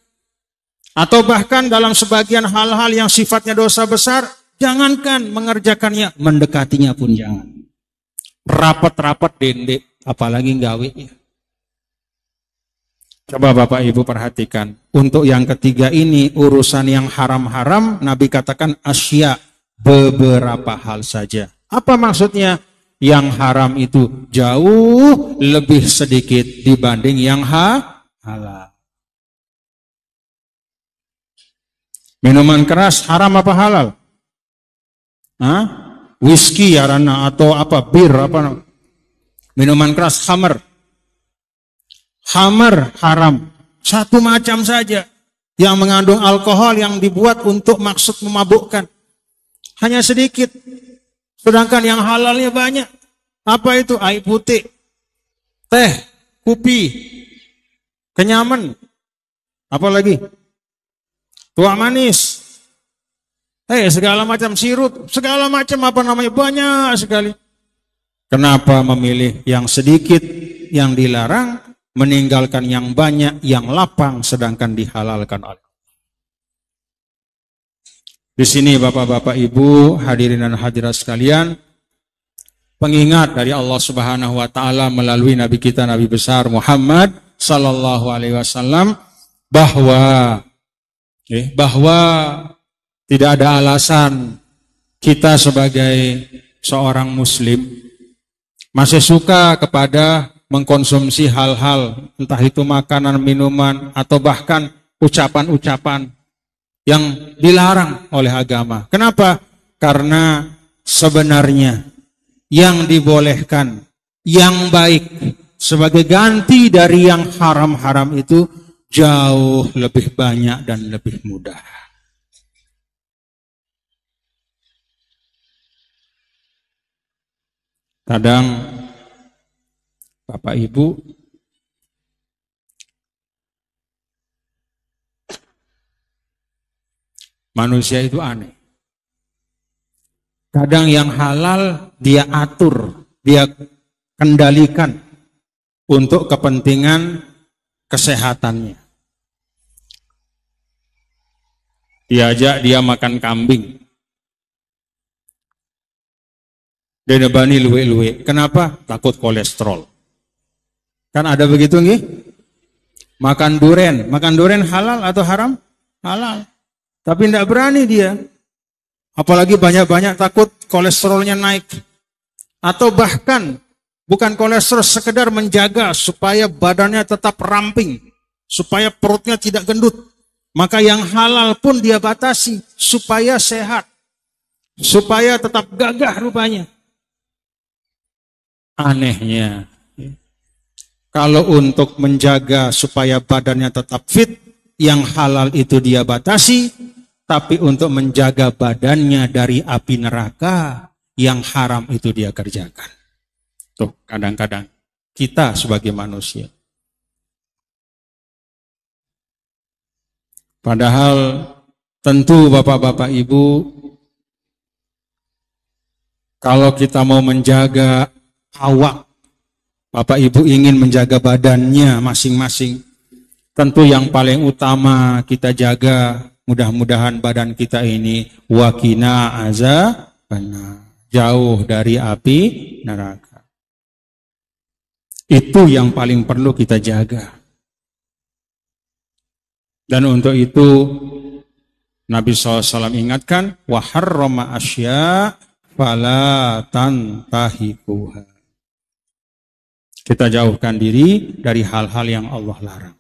Atau bahkan dalam sebagian hal-hal yang sifatnya dosa besar, jangankan mengerjakannya, mendekatinya pun jangan. Rapat-rapat dendek, apalagi gawe. Coba Bapak Ibu perhatikan, untuk yang ketiga ini urusan yang haram-haram, Nabi katakan asya, beberapa hal saja. Apa maksudnya? Yang haram itu jauh lebih sedikit dibanding yang halal. Minuman keras haram apa halal? Whisky ya Rana, atau apa, bir apa? Minuman keras, khamar. Khamar haram, satu macam saja yang mengandung alkohol yang dibuat untuk maksud memabukkan. Hanya sedikit, sedangkan yang halalnya banyak. Apa itu? Air putih, teh, kopi, kenyaman, apa lagi? Tua manis, segala macam sirut, segala macam apa namanya, banyak sekali. Kenapa memilih yang sedikit yang dilarang, meninggalkan yang banyak, yang lapang, sedangkan dihalalkan oleh Allah? Di sini Bapak-bapak Ibu, hadirin dan hadirat sekalian, pengingat dari Allah Subhanahu wa taala melalui nabi kita, Nabi besar Muhammad sallallahu alaihi wasallam, bahwa tidak ada alasan kita sebagai seorang muslim masih suka kepada mengkonsumsi hal-hal, entah itu makanan, minuman, atau bahkan ucapan-ucapan yang dilarang oleh agama. Kenapa? Karena sebenarnya yang dibolehkan, yang baik, sebagai ganti dari yang haram-haram itu jauh lebih banyak dan lebih mudah. Kadang Bapak Ibu Manusia itu aneh. Kadang yang halal dia atur, dia kendalikan untuk kepentingan kesehatannya. Diajak dia makan kambing. Dia nebani luwe-luwe. Kenapa? Takut kolesterol. Kan ada begitu nggih? Makan duren halal atau haram? Halal. Tapi tidak berani dia. Apalagi banyak-banyak takut kolesterolnya naik. Atau bahkan bukan kolesterol, sekedar menjaga supaya badannya tetap ramping, supaya perutnya tidak gendut. Maka yang halal pun dia batasi supaya sehat, supaya tetap gagah rupanya. Anehnya, kalau untuk menjaga supaya badannya tetap fit, yang halal itu dia batasi. Tapi untuk menjaga badannya dari api neraka, yang haram itu dia kerjakan. Tuh, kadang-kadang kita sebagai manusia. Padahal tentu Bapak-Bapak Ibu, kalau kita mau menjaga awak, Bapak Ibu ingin menjaga badannya masing-masing, tentu yang paling utama kita jaga, mudah-mudahan badan kita ini wakina azabannar, jauh dari api neraka. Itu yang paling perlu kita jaga. Dan untuk itu Nabi SAW ingatkan, wa harrama asya fala tantahikuha. Kita jauhkan diri dari hal-hal yang Allah larang.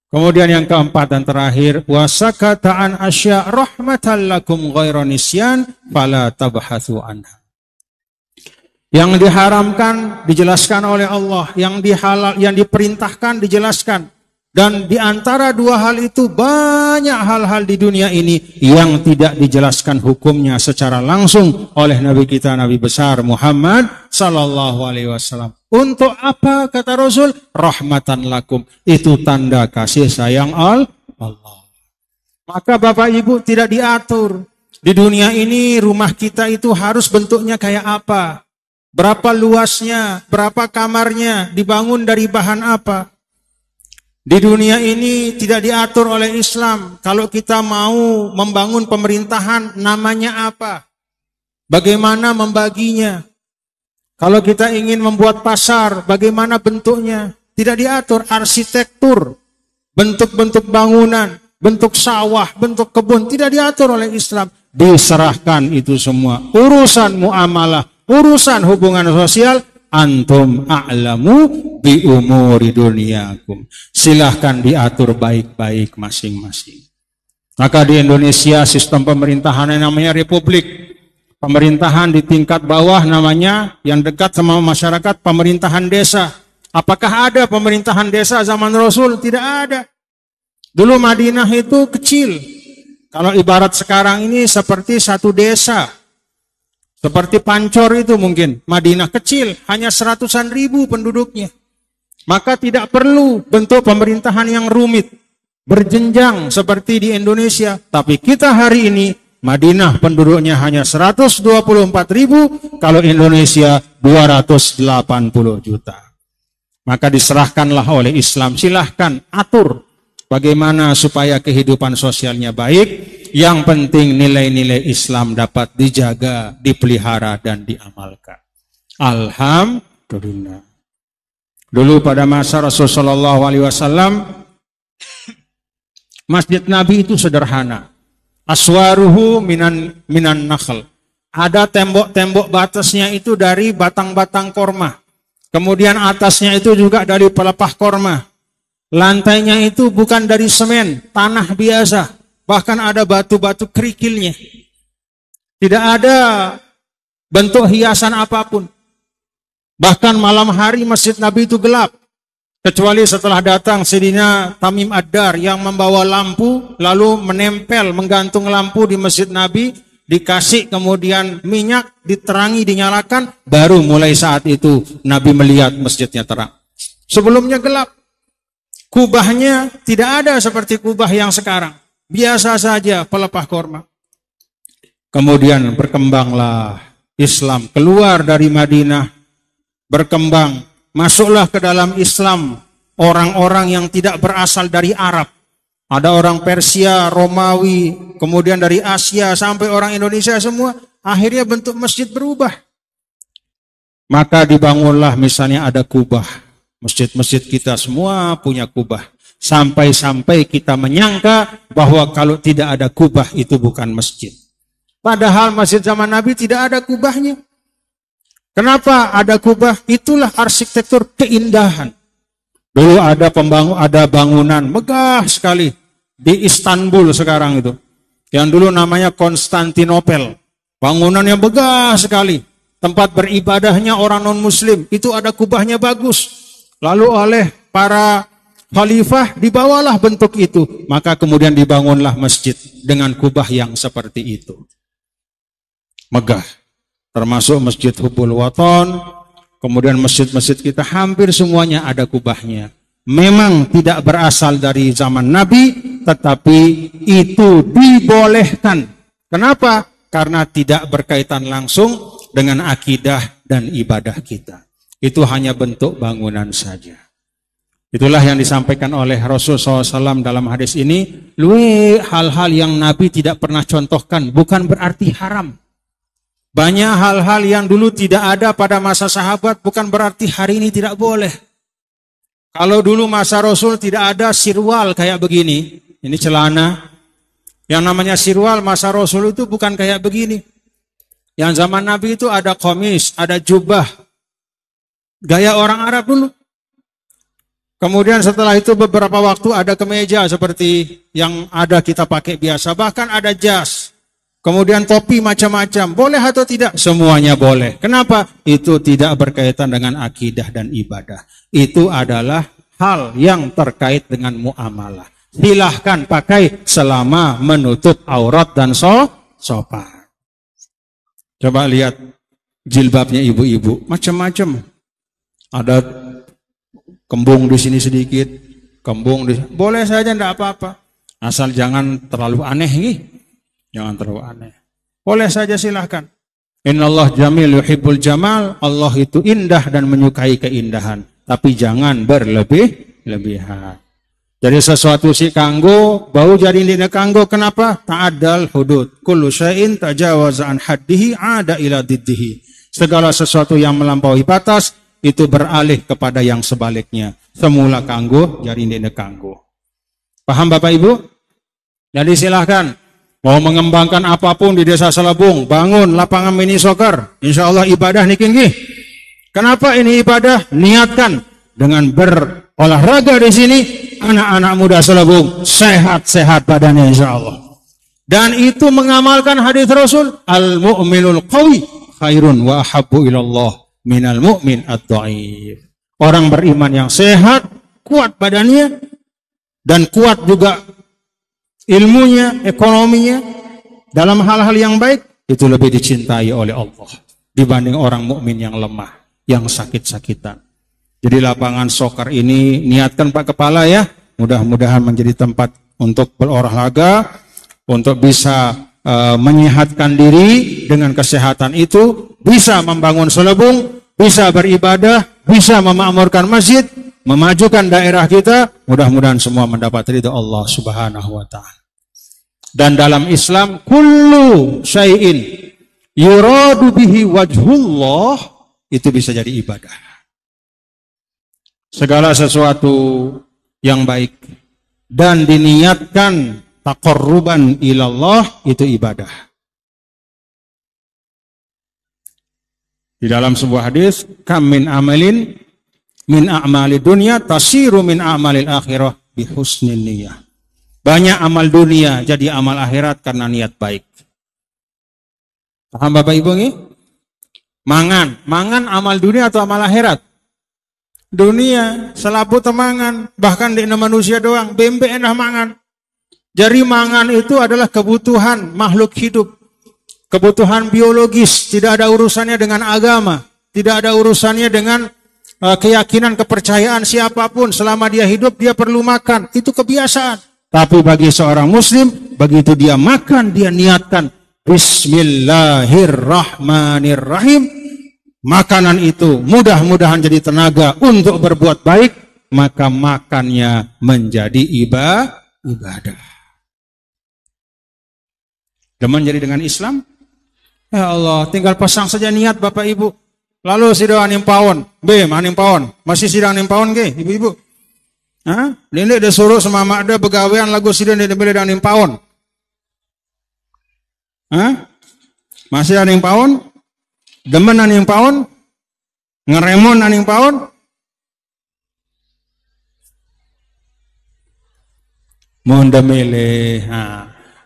Kemudian yang keempat dan terakhir, wasakata an asya rahmatan lakum ghairu nisyan fala tabhatsu anha. Yang diharamkan dijelaskan oleh Allah, yang diperintahkan dijelaskan. Dan di antara dua hal itu banyak hal-hal di dunia ini yang tidak dijelaskan hukumnya secara langsung oleh Nabi kita, Nabi besar Muhammad sallallahu alaihi wasallam. Untuk apa kata Rasul? Rahmatan lakum. Itu tanda kasih sayang Allah. Maka Bapak Ibu tidak diatur. Di dunia ini rumah kita itu harus bentuknya kayak apa? Berapa luasnya? Berapa kamarnya? Dibangun dari bahan apa? Di dunia ini tidak diatur oleh Islam. Kalau kita mau membangun pemerintahan, namanya apa? Bagaimana membaginya? Kalau kita ingin membuat pasar, bagaimana bentuknya? Tidak diatur. Arsitektur, bentuk-bentuk bangunan, bentuk sawah, bentuk kebun, tidak diatur oleh Islam. Diserahkan itu semua. Urusan muamalah, urusan hubungan sosial, antum a'lamu bi umuri dunyakum. Silahkan diatur baik-baik masing-masing. Maka di Indonesia sistem pemerintahan namanya republik. Pemerintahan di tingkat bawah namanya, yang dekat sama masyarakat, pemerintahan desa. Apakah ada pemerintahan desa zaman Rasul? Tidak ada. Dulu Madinah itu kecil. Kalau ibarat sekarang ini seperti satu desa. Seperti Pancor itu mungkin. Madinah kecil, hanya 100-an ribu penduduknya. Maka tidak perlu bentuk pemerintahan yang rumit, berjenjang seperti di Indonesia. Tapi kita hari ini, Madinah penduduknya hanya 124 ribu, kalau Indonesia 280 juta. Maka diserahkanlah oleh Islam, silahkan atur bagaimana supaya kehidupan sosialnya baik. Yang penting nilai-nilai Islam dapat dijaga, dipelihara, dan diamalkan. Alhamdulillah. Dulu pada masa Rasulullah SAW, masjid Nabi itu sederhana. Aswaruhu minan nakhl. Ada tembok-tembok batasnya itu dari batang-batang korma. Kemudian atasnya itu juga dari pelepah korma. Lantainya itu bukan dari semen, tanah biasa. Bahkan ada batu-batu kerikilnya. Tidak ada bentuk hiasan apapun. Bahkan malam hari masjid Nabi itu gelap. Kecuali setelah datang Sayyidina Tamim Ad-Dar yang membawa lampu, lalu menempel, menggantung lampu di masjid Nabi, dikasih kemudian minyak, diterangi, dinyalakan, baru mulai saat itu Nabi melihat masjidnya terang. Sebelumnya gelap. Kubahnya tidak ada seperti kubah yang sekarang. Biasa saja pelepah korma. Kemudian berkembanglah Islam, keluar dari Madinah, berkembang, masuklah ke dalam Islam orang-orang yang tidak berasal dari Arab. Ada orang Persia, Romawi, kemudian dari Asia sampai orang Indonesia semua. Akhirnya bentuk masjid berubah. Maka dibangunlah misalnya ada kubah. Masjid-masjid kita semua punya kubah. Sampai-sampai kita menyangka bahwa kalau tidak ada kubah itu bukan masjid. Padahal masjid zaman Nabi tidak ada kubahnya. Kenapa ada kubah? Itulah arsitektur keindahan. Dulu ada bangunan megah sekali di Istanbul sekarang itu. Yang dulu namanya Konstantinopel. Bangunan yang megah sekali. Tempat beribadahnya orang non-muslim. Itu ada kubahnya bagus. Lalu oleh para khalifah dibawalah bentuk itu. Maka kemudian dibangunlah masjid dengan kubah yang seperti itu. Megah. Termasuk Masjid Hubbul Waton. Kemudian masjid-masjid kita hampir semuanya ada kubahnya. Memang tidak berasal dari zaman Nabi, tetapi itu dibolehkan. Kenapa? Karena tidak berkaitan langsung dengan akidah dan ibadah kita. Itu hanya bentuk bangunan saja. Itulah yang disampaikan oleh Rasul SAW dalam hadis ini. Hal-hal yang Nabi tidak pernah contohkan bukan berarti haram. Banyak hal-hal yang dulu tidak ada pada masa sahabat bukan berarti hari ini tidak boleh. Kalau dulu masa Rasul tidak ada sirwal kayak begini, ini celana. Yang namanya sirwal masa Rasul itu bukan kayak begini. Yang zaman Nabi itu ada komis, ada jubah. Gaya orang Arab dulu. Kemudian setelah itu beberapa waktu ada kemeja seperti yang ada kita pakai biasa. Bahkan ada jas. Kemudian topi macam-macam. Boleh atau tidak? Semuanya boleh. Kenapa? Itu tidak berkaitan dengan akidah dan ibadah. Itu adalah hal yang terkait dengan muamalah. Silahkan pakai selama menutup aurat dan sopan. Coba lihat jilbabnya ibu-ibu. Macam-macam. Ada kembung di sini sedikit. Kembung di sini. Boleh saja, tidak apa-apa. Asal jangan terlalu aneh nih. Jangan terlalu aneh. Boleh saja silahkan. Innallah jamil yuhibbul jamal. Allah itu indah dan menyukai keindahan. Tapi jangan berlebih-lebihan. Jadi sesuatu si kanggo, bau jari dina kanggo. Kenapa? Ta'adal hudud. Kullu syai'in tajawaza an haddihi ada ila diddihi. Segala sesuatu yang melampaui batas, itu beralih kepada yang sebaliknya. Semula kanggo, jari dina kanggo. Paham Bapak Ibu? Jadi silahkan. Mau mengembangkan apapun di Desa Selebung, bangun lapangan mini soccer, insya Allah ibadah nih tinggi. Kenapa ini ibadah? Niatkan dengan berolahraga di sini, anak-anak muda Selebung sehat-sehat badannya insya Allah. Dan itu mengamalkan hadis Rasul, al-mu'minul qawi khairun wa ahabbu ilallah minal mu'min ad-dha'if. Orang beriman yang sehat, kuat badannya, dan kuat juga ilmunya, ekonominya, dalam hal-hal yang baik, itu lebih dicintai oleh Allah dibanding orang mukmin yang lemah, yang sakit-sakitan. Jadi lapangan soccer ini niatkan Pak Kepala ya, mudah-mudahan menjadi tempat untuk berolahraga, untuk bisa menyehatkan diri. Dengan kesehatan itu bisa membangun Selebung, bisa beribadah, bisa memakmurkan masjid, memajukan daerah kita. Mudah-mudahan semua mendapat ridha Allah Subhanahu wa ta'ala. Dan dalam Islam kullu syai'in yuradu bihi wajhullah, itu bisa jadi ibadah. Segala sesuatu yang baik dan diniatkan taqarruban ilallah, itu ibadah. Di dalam sebuah hadis, kam min amalin min a'mali dunya tasiru min a'malil akhirah bi husnin niyah. Banyak amal dunia jadi amal akhirat karena niat baik. Paham Bapak Ibu nih? Mangan amal dunia atau amal akhirat? Dunia, selapu temangan, bahkan di manusia doang, bembe enak mangan. Jadi mangan itu adalah kebutuhan makhluk hidup. Kebutuhan biologis, tidak ada urusannya dengan agama, tidak ada urusannya dengan keyakinan, kepercayaan siapapun. Selama dia hidup, dia perlu makan, itu kebiasaan. Tapi bagi seorang muslim, begitu dia makan, dia niatkan Bismillahirrahmanirrahim, makanan itu mudah-mudahan jadi tenaga untuk berbuat baik, maka makannya menjadi ibadah. Demen jadi dengan Islam? Ya Allah, tinggal pasang saja niat Bapak Ibu. Lalu sidang anim pawon, anim pawon, masih sidang anim pawon ke, ibu-ibu? Hah? Ini dia suruh sama mak ada begawean lagu sidang dia beli anim pawon. Hah? Masih anim pawon? Demen anim pawon? Ngeremon anim pawon? Mondemele,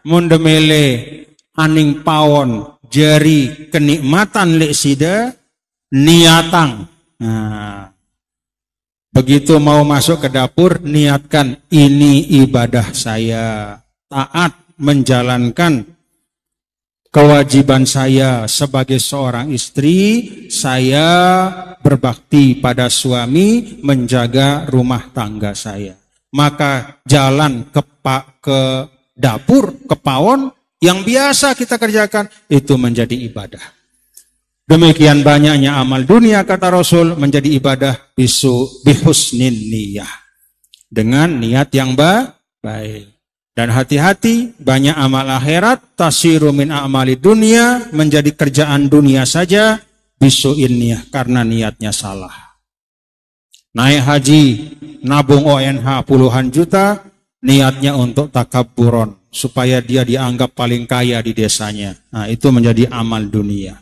mondemele aning pawon jari kenikmatan lek sida niatang. Begitu mau masuk ke dapur, niatkan ini ibadah saya, taat menjalankan kewajiban saya sebagai seorang istri, saya berbakti pada suami, menjaga rumah tangga saya. Maka jalan ke dapur, ke pawon yang biasa kita kerjakan itu menjadi ibadah. Demikian banyaknya amal dunia kata Rasul menjadi ibadah bihusnin niyah, dengan niat yang baik. Dan hati-hati, banyak amal akhirat tasiru min a'mali dunia, menjadi kerjaan dunia saja bisu'in niyah, karena niatnya salah. Naik haji, nabung ONH puluhan juta, niatnya untuk takabburon, supaya dia dianggap paling kaya di desanya. Nah, itu menjadi amal dunia.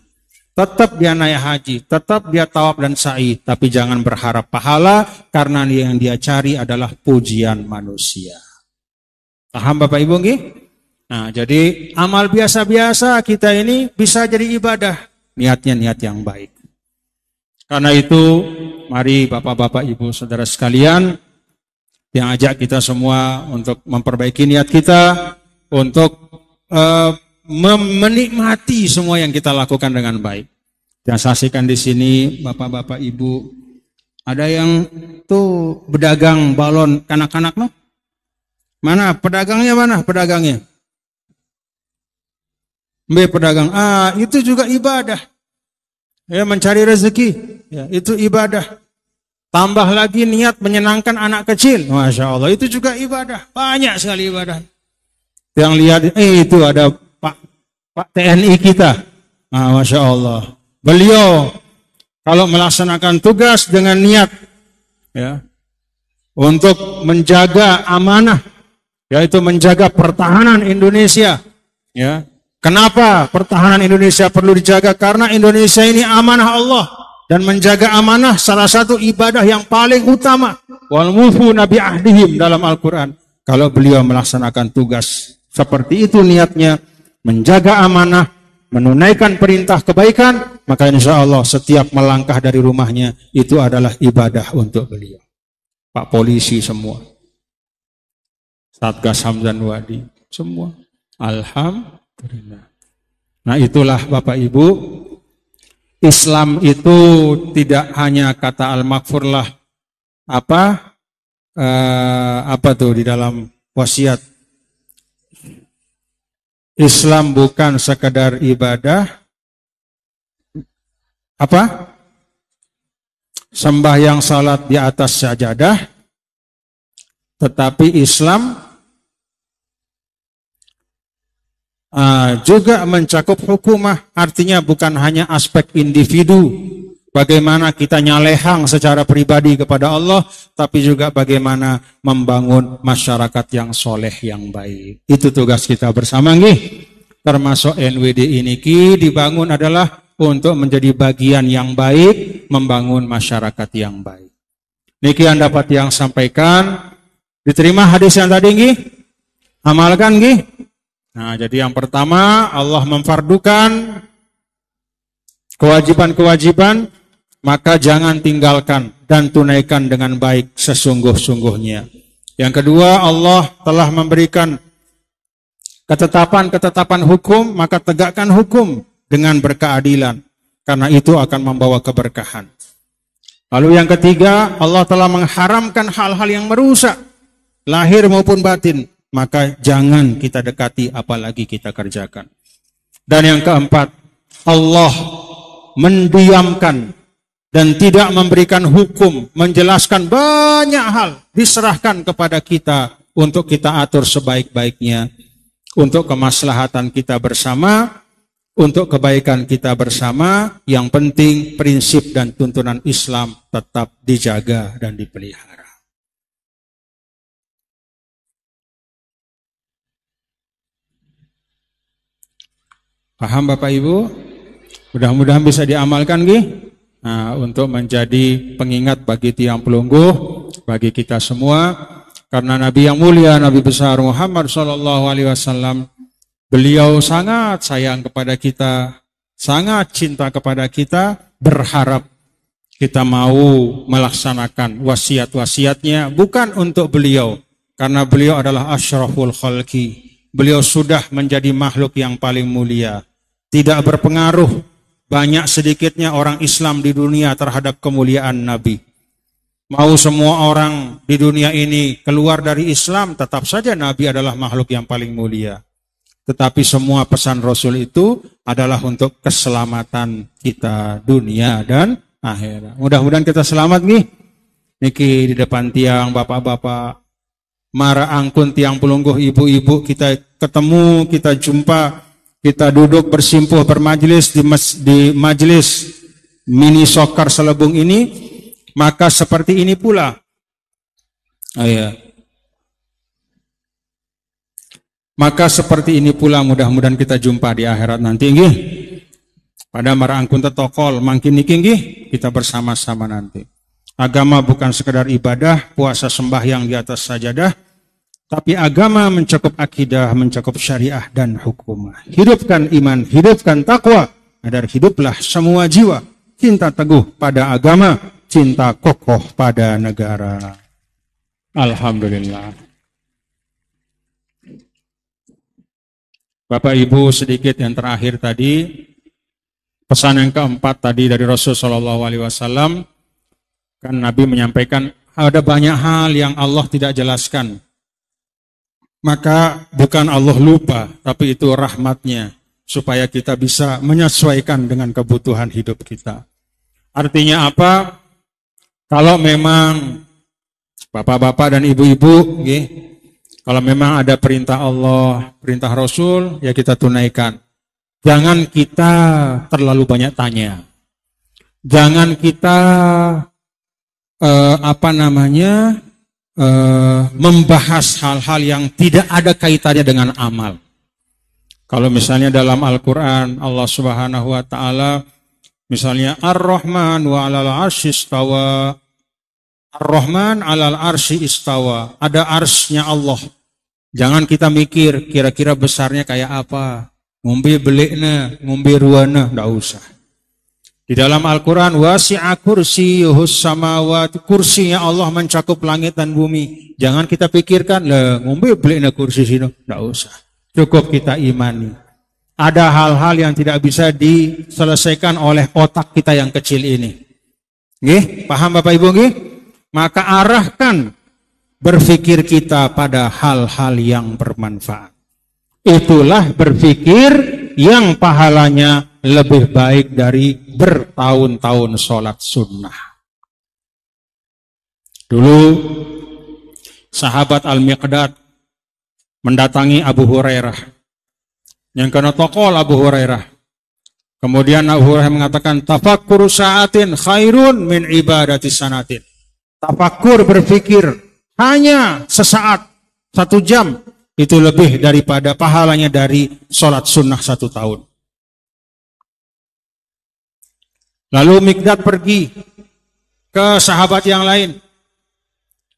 Tetap dia naik haji, tetap dia tawaf dan sa'i, tapi jangan berharap pahala, karena yang dia cari adalah pujian manusia. Paham Bapak Ibu nggih? Nah, jadi amal biasa-biasa kita ini bisa jadi ibadah, niatnya niat yang baik. Karena itu, mari Bapak-bapak Ibu saudara sekalian, yang ajak kita semua untuk memperbaiki niat kita, untuk menikmati semua yang kita lakukan dengan baik. Yang saksikan di sini, Bapak-bapak Ibu, ada yang tuh berdagang balon kanak-kanak no? Mana pedagangnya, mana pedagangnya? Pedagang. Itu juga ibadah. Ya, mencari rezeki, ya, itu ibadah. Tambah lagi niat menyenangkan anak kecil, Masya Allah, itu juga ibadah. Banyak sekali ibadah. Yang lihat, itu ada Pak TNI kita, Masya Allah. Beliau kalau melaksanakan tugas dengan niat, ya, untuk menjaga amanah, yaitu menjaga pertahanan Indonesia, ya. Kenapa pertahanan Indonesia perlu dijaga? Karena Indonesia ini amanah Allah, dan menjaga amanah salah satu ibadah yang paling utama. Wal mufuna bi ahdihim dalam Al-Quran. Kalau beliau melaksanakan tugas seperti itu niatnya, menjaga amanah, menunaikan perintah kebaikan, maka insya Allah setiap melangkah dari rumahnya itu adalah ibadah untuk beliau. Pak polisi semua, Satgas Hamzan Wadi semua, alhamdulillah. Nah, itulah Bapak Ibu, Islam itu tidak hanya kata al-maghfurlah, apa tuh di dalam wasiat. Islam bukan sekadar ibadah, sembahyang salat di atas sajadah, tetapi Islam juga mencakup hukumah, artinya bukan hanya aspek individu, bagaimana kita nyalehang secara pribadi kepada Allah, tapi juga bagaimana membangun masyarakat yang soleh, yang baik. Itu tugas kita bersama nih. Termasuk NWD ini dibangun adalah untuk menjadi bagian yang baik, membangun masyarakat yang baik. Demikian dapat yang sampaikan. Diterima hadis yang tadi nggih? Amalkan nggih? Nah, jadi yang pertama, Allah memfardukan kewajiban-kewajiban, maka jangan tinggalkan dan tunaikan dengan baik sesungguh-sungguhnya. Yang kedua, Allah telah memberikan ketetapan-ketetapan hukum, maka tegakkan hukum dengan berkeadilan, karena itu akan membawa keberkahan. Lalu yang ketiga, Allah telah mengharamkan hal-hal yang merusak, lahir maupun batin, maka jangan kita dekati apalagi kita kerjakan. Dan yang keempat, Allah mendiamkan dan tidak memberikan hukum, menjelaskan banyak hal, diserahkan kepada kita untuk kita atur sebaik-baiknya, untuk kemaslahatan kita bersama, untuk kebaikan kita bersama. Yang penting prinsip dan tuntunan Islam tetap dijaga dan dipelihara. Paham Bapak Ibu? Mudah-mudahan bisa diamalkan Nah, untuk menjadi pengingat bagi tiang pelungguh, bagi kita semua. Karena Nabi yang mulia, Nabi besar Muhammad SAW, beliau sangat sayang kepada kita, sangat cinta kepada kita, berharap kita mau melaksanakan wasiat-wasiatnya, bukan untuk beliau, karena beliau adalah asyraful khalqi. Beliau sudah menjadi makhluk yang paling mulia. Tidak berpengaruh banyak sedikitnya orang Islam di dunia terhadap kemuliaan Nabi. Mau semua orang di dunia ini keluar dari Islam, tetap saja Nabi adalah makhluk yang paling mulia. Tetapi semua pesan Rasul itu adalah untuk keselamatan kita dunia dan akhirat. Mudah-mudahan kita selamat Niki di depan tiang bapak-bapak, mara angkun tiang pelungguh ibu-ibu, kita ketemu, kita jumpa, kita duduk bersimpuh bermajelis di majelis mini sokar Selebung ini, maka seperti ini pula. Maka seperti ini pula mudah-mudahan kita jumpa di akhirat nanti pada mara angkun tetokol mangkin niki kita bersama-sama nanti. Agama bukan sekedar ibadah, puasa sembahyang di atas sajadah, tapi agama mencakup akidah, mencakup syariah dan hukum. Hidupkan iman, hidupkan takwa, agar hiduplah semua jiwa cinta teguh pada agama, cinta kokoh pada negara. Alhamdulillah. Bapak Ibu, sedikit yang terakhir tadi, pesan yang keempat tadi dari Rasulullah SAW, kan Nabi menyampaikan ada banyak hal yang Allah tidak jelaskan. Maka bukan Allah lupa, tapi itu rahmatnya, supaya kita bisa menyesuaikan dengan kebutuhan hidup kita. Artinya apa? Kalau memang bapak-bapak dan ibu-ibu, kalau memang ada perintah Allah, perintah Rasul, ya kita tunaikan. Jangan kita terlalu banyak tanya. Jangan kita membahas hal-hal yang tidak ada kaitannya dengan amal. Kalau misalnya dalam Al-Quran Allah Subhanahu wa Ta'ala, misalnya Ar-Rahman wa 'alal 'arsy istawa, Ar-Rahman 'alal 'arsy istawa, ada arsy-nya Allah. Jangan kita mikir kira-kira besarnya kayak apa, ngombe belikna, ngombe ruana, enggak usah. Di dalam Al-Quran, wasi'a kursiyuhus samawati, kursinya Allah mencakup langit dan bumi. Jangan kita pikirkan, ngombe belikna kursi sini, enggak usah. Cukup kita imani. Ada hal-hal yang tidak bisa diselesaikan oleh otak kita yang kecil ini. Paham Bapak Ibu? Maka arahkan berpikir kita pada hal-hal yang bermanfaat. Itulah berpikir yang pahalanya lebih baik dari bertahun-tahun sholat sunnah. Dulu sahabat Al-Miqdad mendatangi Abu Hurairah. Yang kena tokol Abu Hurairah. Kemudian Abu Hurairah mengatakan, tafakkur sa'atin khairun min ibadati sanatin. Tafakkur berpikir hanya sesaat, 1 jam, itu lebih daripada pahalanya dari sholat sunnah 1 tahun. Lalu Miqdad pergi ke sahabat yang lain.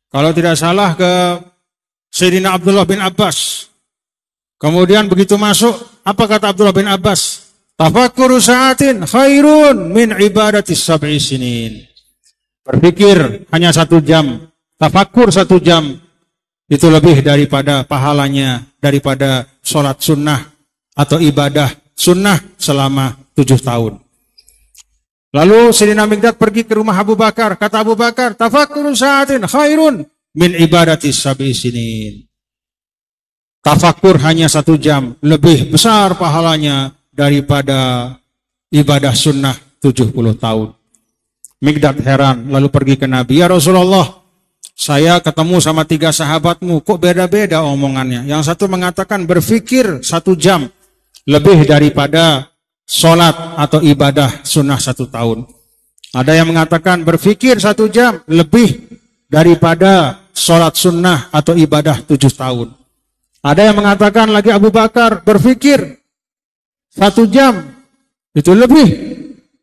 Kalau tidak salah ke Sayyidina Abdullah bin Abbas. Kemudian begitu masuk, apa kata Abdullah bin Abbas? Tafakkuru sa'atin khairun min ibadatis sab'i sinin. Berpikir hanya 1 jam, tafakkur 1 jam, itu lebih daripada pahalanya, daripada sholat sunnah atau ibadah sunnah selama 7 tahun. Lalu Sayyidina Miqdad pergi ke rumah Abu Bakar. Kata Abu Bakar, tafakkuru sa'atin khairun min ibadatis sab'i sinin. Tafakkur hanya 1 jam, lebih besar pahalanya daripada ibadah sunnah 70 tahun. Mikdad heran, lalu pergi ke Nabi. Ya Rasulullah, saya ketemu sama 3 sahabatmu, kok beda-beda omongannya. Yang satu mengatakan berfikir 1 jam lebih daripada sholat atau ibadah sunnah 1 tahun. Ada yang mengatakan berfikir 1 jam lebih daripada sholat sunnah atau ibadah 7 tahun. Ada yang mengatakan lagi Abu Bakar berfikir 1 jam itu lebih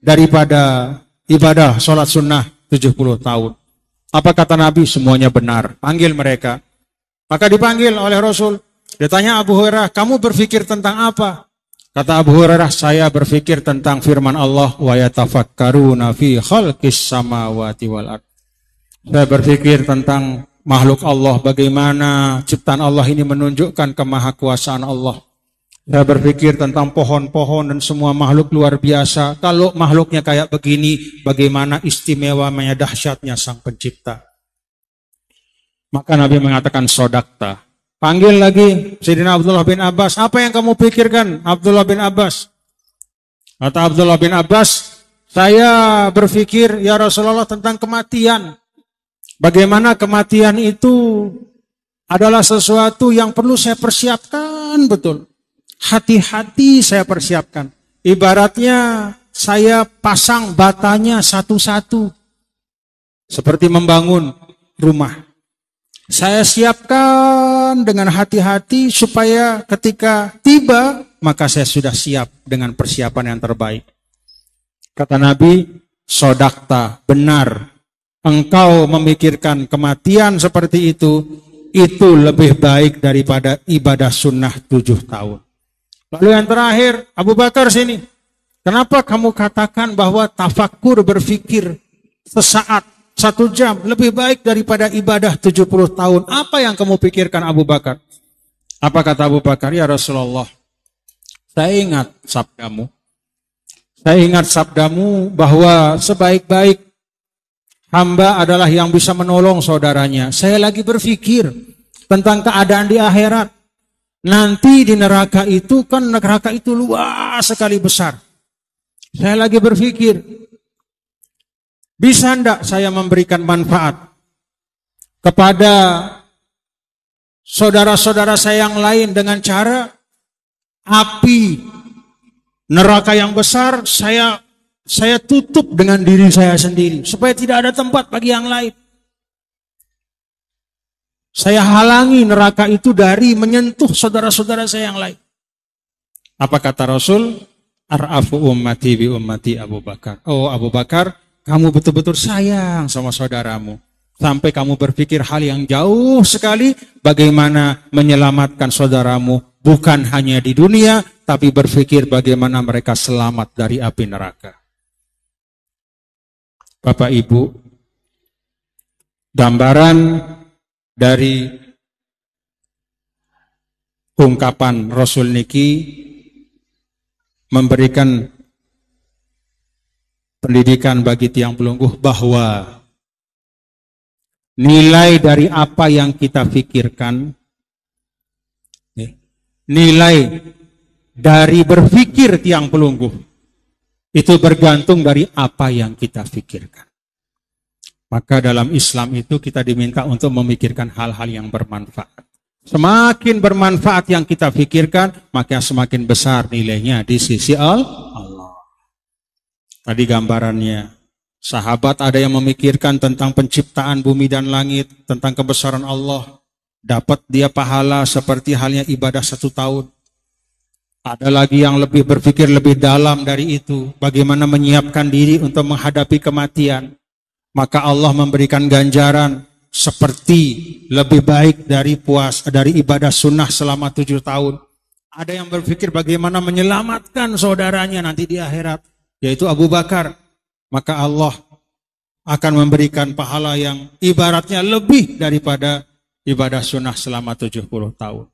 daripada ibadah sholat sunnah 70 tahun. Apa kata Nabi? Semuanya benar. Panggil mereka. Maka dipanggil oleh Rasul. Ditanya Abu Hurairah, kamu berfikir tentang apa? Kata Abu Hurairah, saya berfikir tentang firman Allah, wa yatafakkaruna fi khalqis samawati wal ardh. Saya berfikir tentang makhluk Allah, bagaimana ciptaan Allah ini menunjukkan kemahakuasaan Allah. Saya berpikir tentang pohon-pohon dan semua makhluk luar biasa. Kalau makhluknya kayak begini, bagaimana istimewanya, dahsyatnya Sang Pencipta. Maka Nabi mengatakan sodakta. Panggil lagi Sayyidina Abdullah bin Abbas. Apa yang kamu pikirkan, Abdullah bin Abbas? Kata Abdullah bin Abbas, saya berpikir ya Rasulullah tentang kematian. Bagaimana kematian itu adalah sesuatu yang perlu saya persiapkan betul. Hati-hati saya persiapkan. Ibaratnya saya pasang batanya satu-satu. Seperti membangun rumah. Saya siapkan dengan hati-hati supaya ketika tiba, maka saya sudah siap dengan persiapan yang terbaik. Kata Nabi, sodakta, benar. Engkau memikirkan kematian seperti itu lebih baik daripada ibadah sunnah 7 tahun. Lalu yang terakhir, Abu Bakar sini. Kenapa kamu katakan bahwa tafakkur berfikir sesaat, 1 jam lebih baik daripada ibadah 70 tahun? Apa yang kamu pikirkan Abu Bakar? Apa kata Abu Bakar? Ya Rasulullah, saya ingat sabdamu. Saya ingat sabdamu bahwa sebaik-baik hamba adalah yang bisa menolong saudaranya. Saya lagi berfikir tentang keadaan di akhirat. Nanti di neraka itu kan neraka itu luas sekali besar. Saya lagi berpikir, bisa enggak saya memberikan manfaat kepada saudara-saudara saya yang lain dengan cara api neraka yang besar saya tutup dengan diri saya sendiri supaya tidak ada tempat bagi yang lain. Saya halangi neraka itu dari menyentuh saudara-saudara saya yang lain. Apa kata Rasul? Ar'afu ummati bi ummati Abu Bakar. Oh Abu Bakar, kamu betul-betul sayang sama saudaramu. Sampai kamu berpikir hal yang jauh sekali bagaimana menyelamatkan saudaramu. Bukan hanya di dunia, tapi berpikir bagaimana mereka selamat dari api neraka. Bapak Ibu, gambaran dari ungkapan Rasul niki memberikan pendidikan bagi tiang pelungguh bahwa nilai dari apa yang kita pikirkan, nilai dari berpikir tiang pelungguh itu bergantung dari apa yang kita pikirkan. Maka dalam Islam itu kita diminta untuk memikirkan hal-hal yang bermanfaat. Semakin bermanfaat yang kita pikirkan, maka semakin besar nilainya di sisi Allah. Tadi gambarannya, sahabat ada yang memikirkan tentang penciptaan bumi dan langit, tentang kebesaran Allah. Dapat dia pahala seperti halnya ibadah 1 tahun. Ada lagi yang lebih berpikir lebih dalam dari itu, bagaimana menyiapkan diri untuk menghadapi kematian. Maka Allah memberikan ganjaran seperti lebih baik dari ibadah sunnah selama 7 tahun. Ada yang berpikir bagaimana menyelamatkan saudaranya nanti di akhirat, yaitu Abu Bakar. Maka Allah akan memberikan pahala yang ibaratnya lebih daripada ibadah sunnah selama 70 tahun.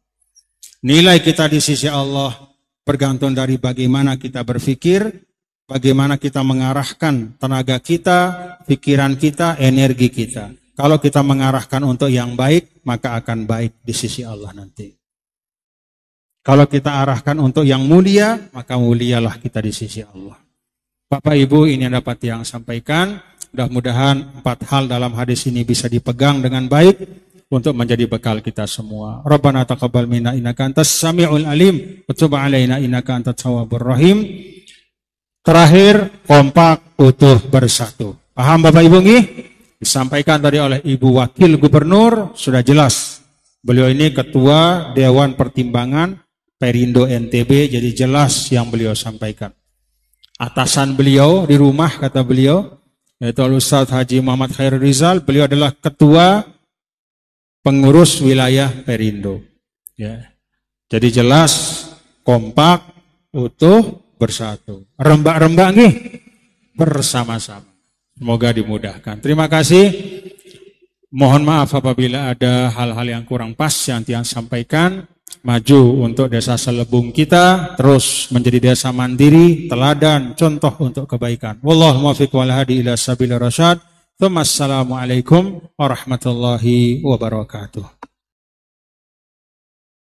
Nilai kita di sisi Allah bergantung dari bagaimana kita berpikir, bagaimana kita mengarahkan tenaga kita, pikiran kita, energi kita. Kalau kita mengarahkan untuk yang baik, maka akan baik di sisi Allah nanti. Kalau kita arahkan untuk yang mulia, maka mulialah kita di sisi Allah. Bapak Ibu, ini yang dapat yang sampaikan. Mudah-mudahan 4 hal dalam hadis ini bisa dipegang dengan baik untuk menjadi bekal kita semua. Rabbana taqabbal minna innaka antas samiul alim wa tub alaina innaka antat tawwabur rahim. Terakhir, kompak, utuh, bersatu. Paham Bapak Ibu nggih? Disampaikan tadi oleh Ibu Wakil Gubernur, sudah jelas. Beliau ini Ketua Dewan Pertimbangan Perindo NTB, jadi jelas yang beliau sampaikan. Atasan beliau di rumah, kata beliau, yaitu Ustaz Haji Muhammad Khairul Rizal, beliau adalah Ketua Pengurus Wilayah Perindo. Ya. Jadi jelas, kompak, utuh, bersatu. Rembak-rembak nih, bersama-sama. Semoga dimudahkan. Terima kasih. Mohon maaf apabila ada hal-hal yang kurang pas yang Tiang sampaikan. Maju untuk desa Selebung kita, terus menjadi desa mandiri, teladan, contoh untuk kebaikan. Wallahu muwaffiq wal hadi ila sabilir rasyad. Assalamualaikum warahmatullahi wabarakatuh.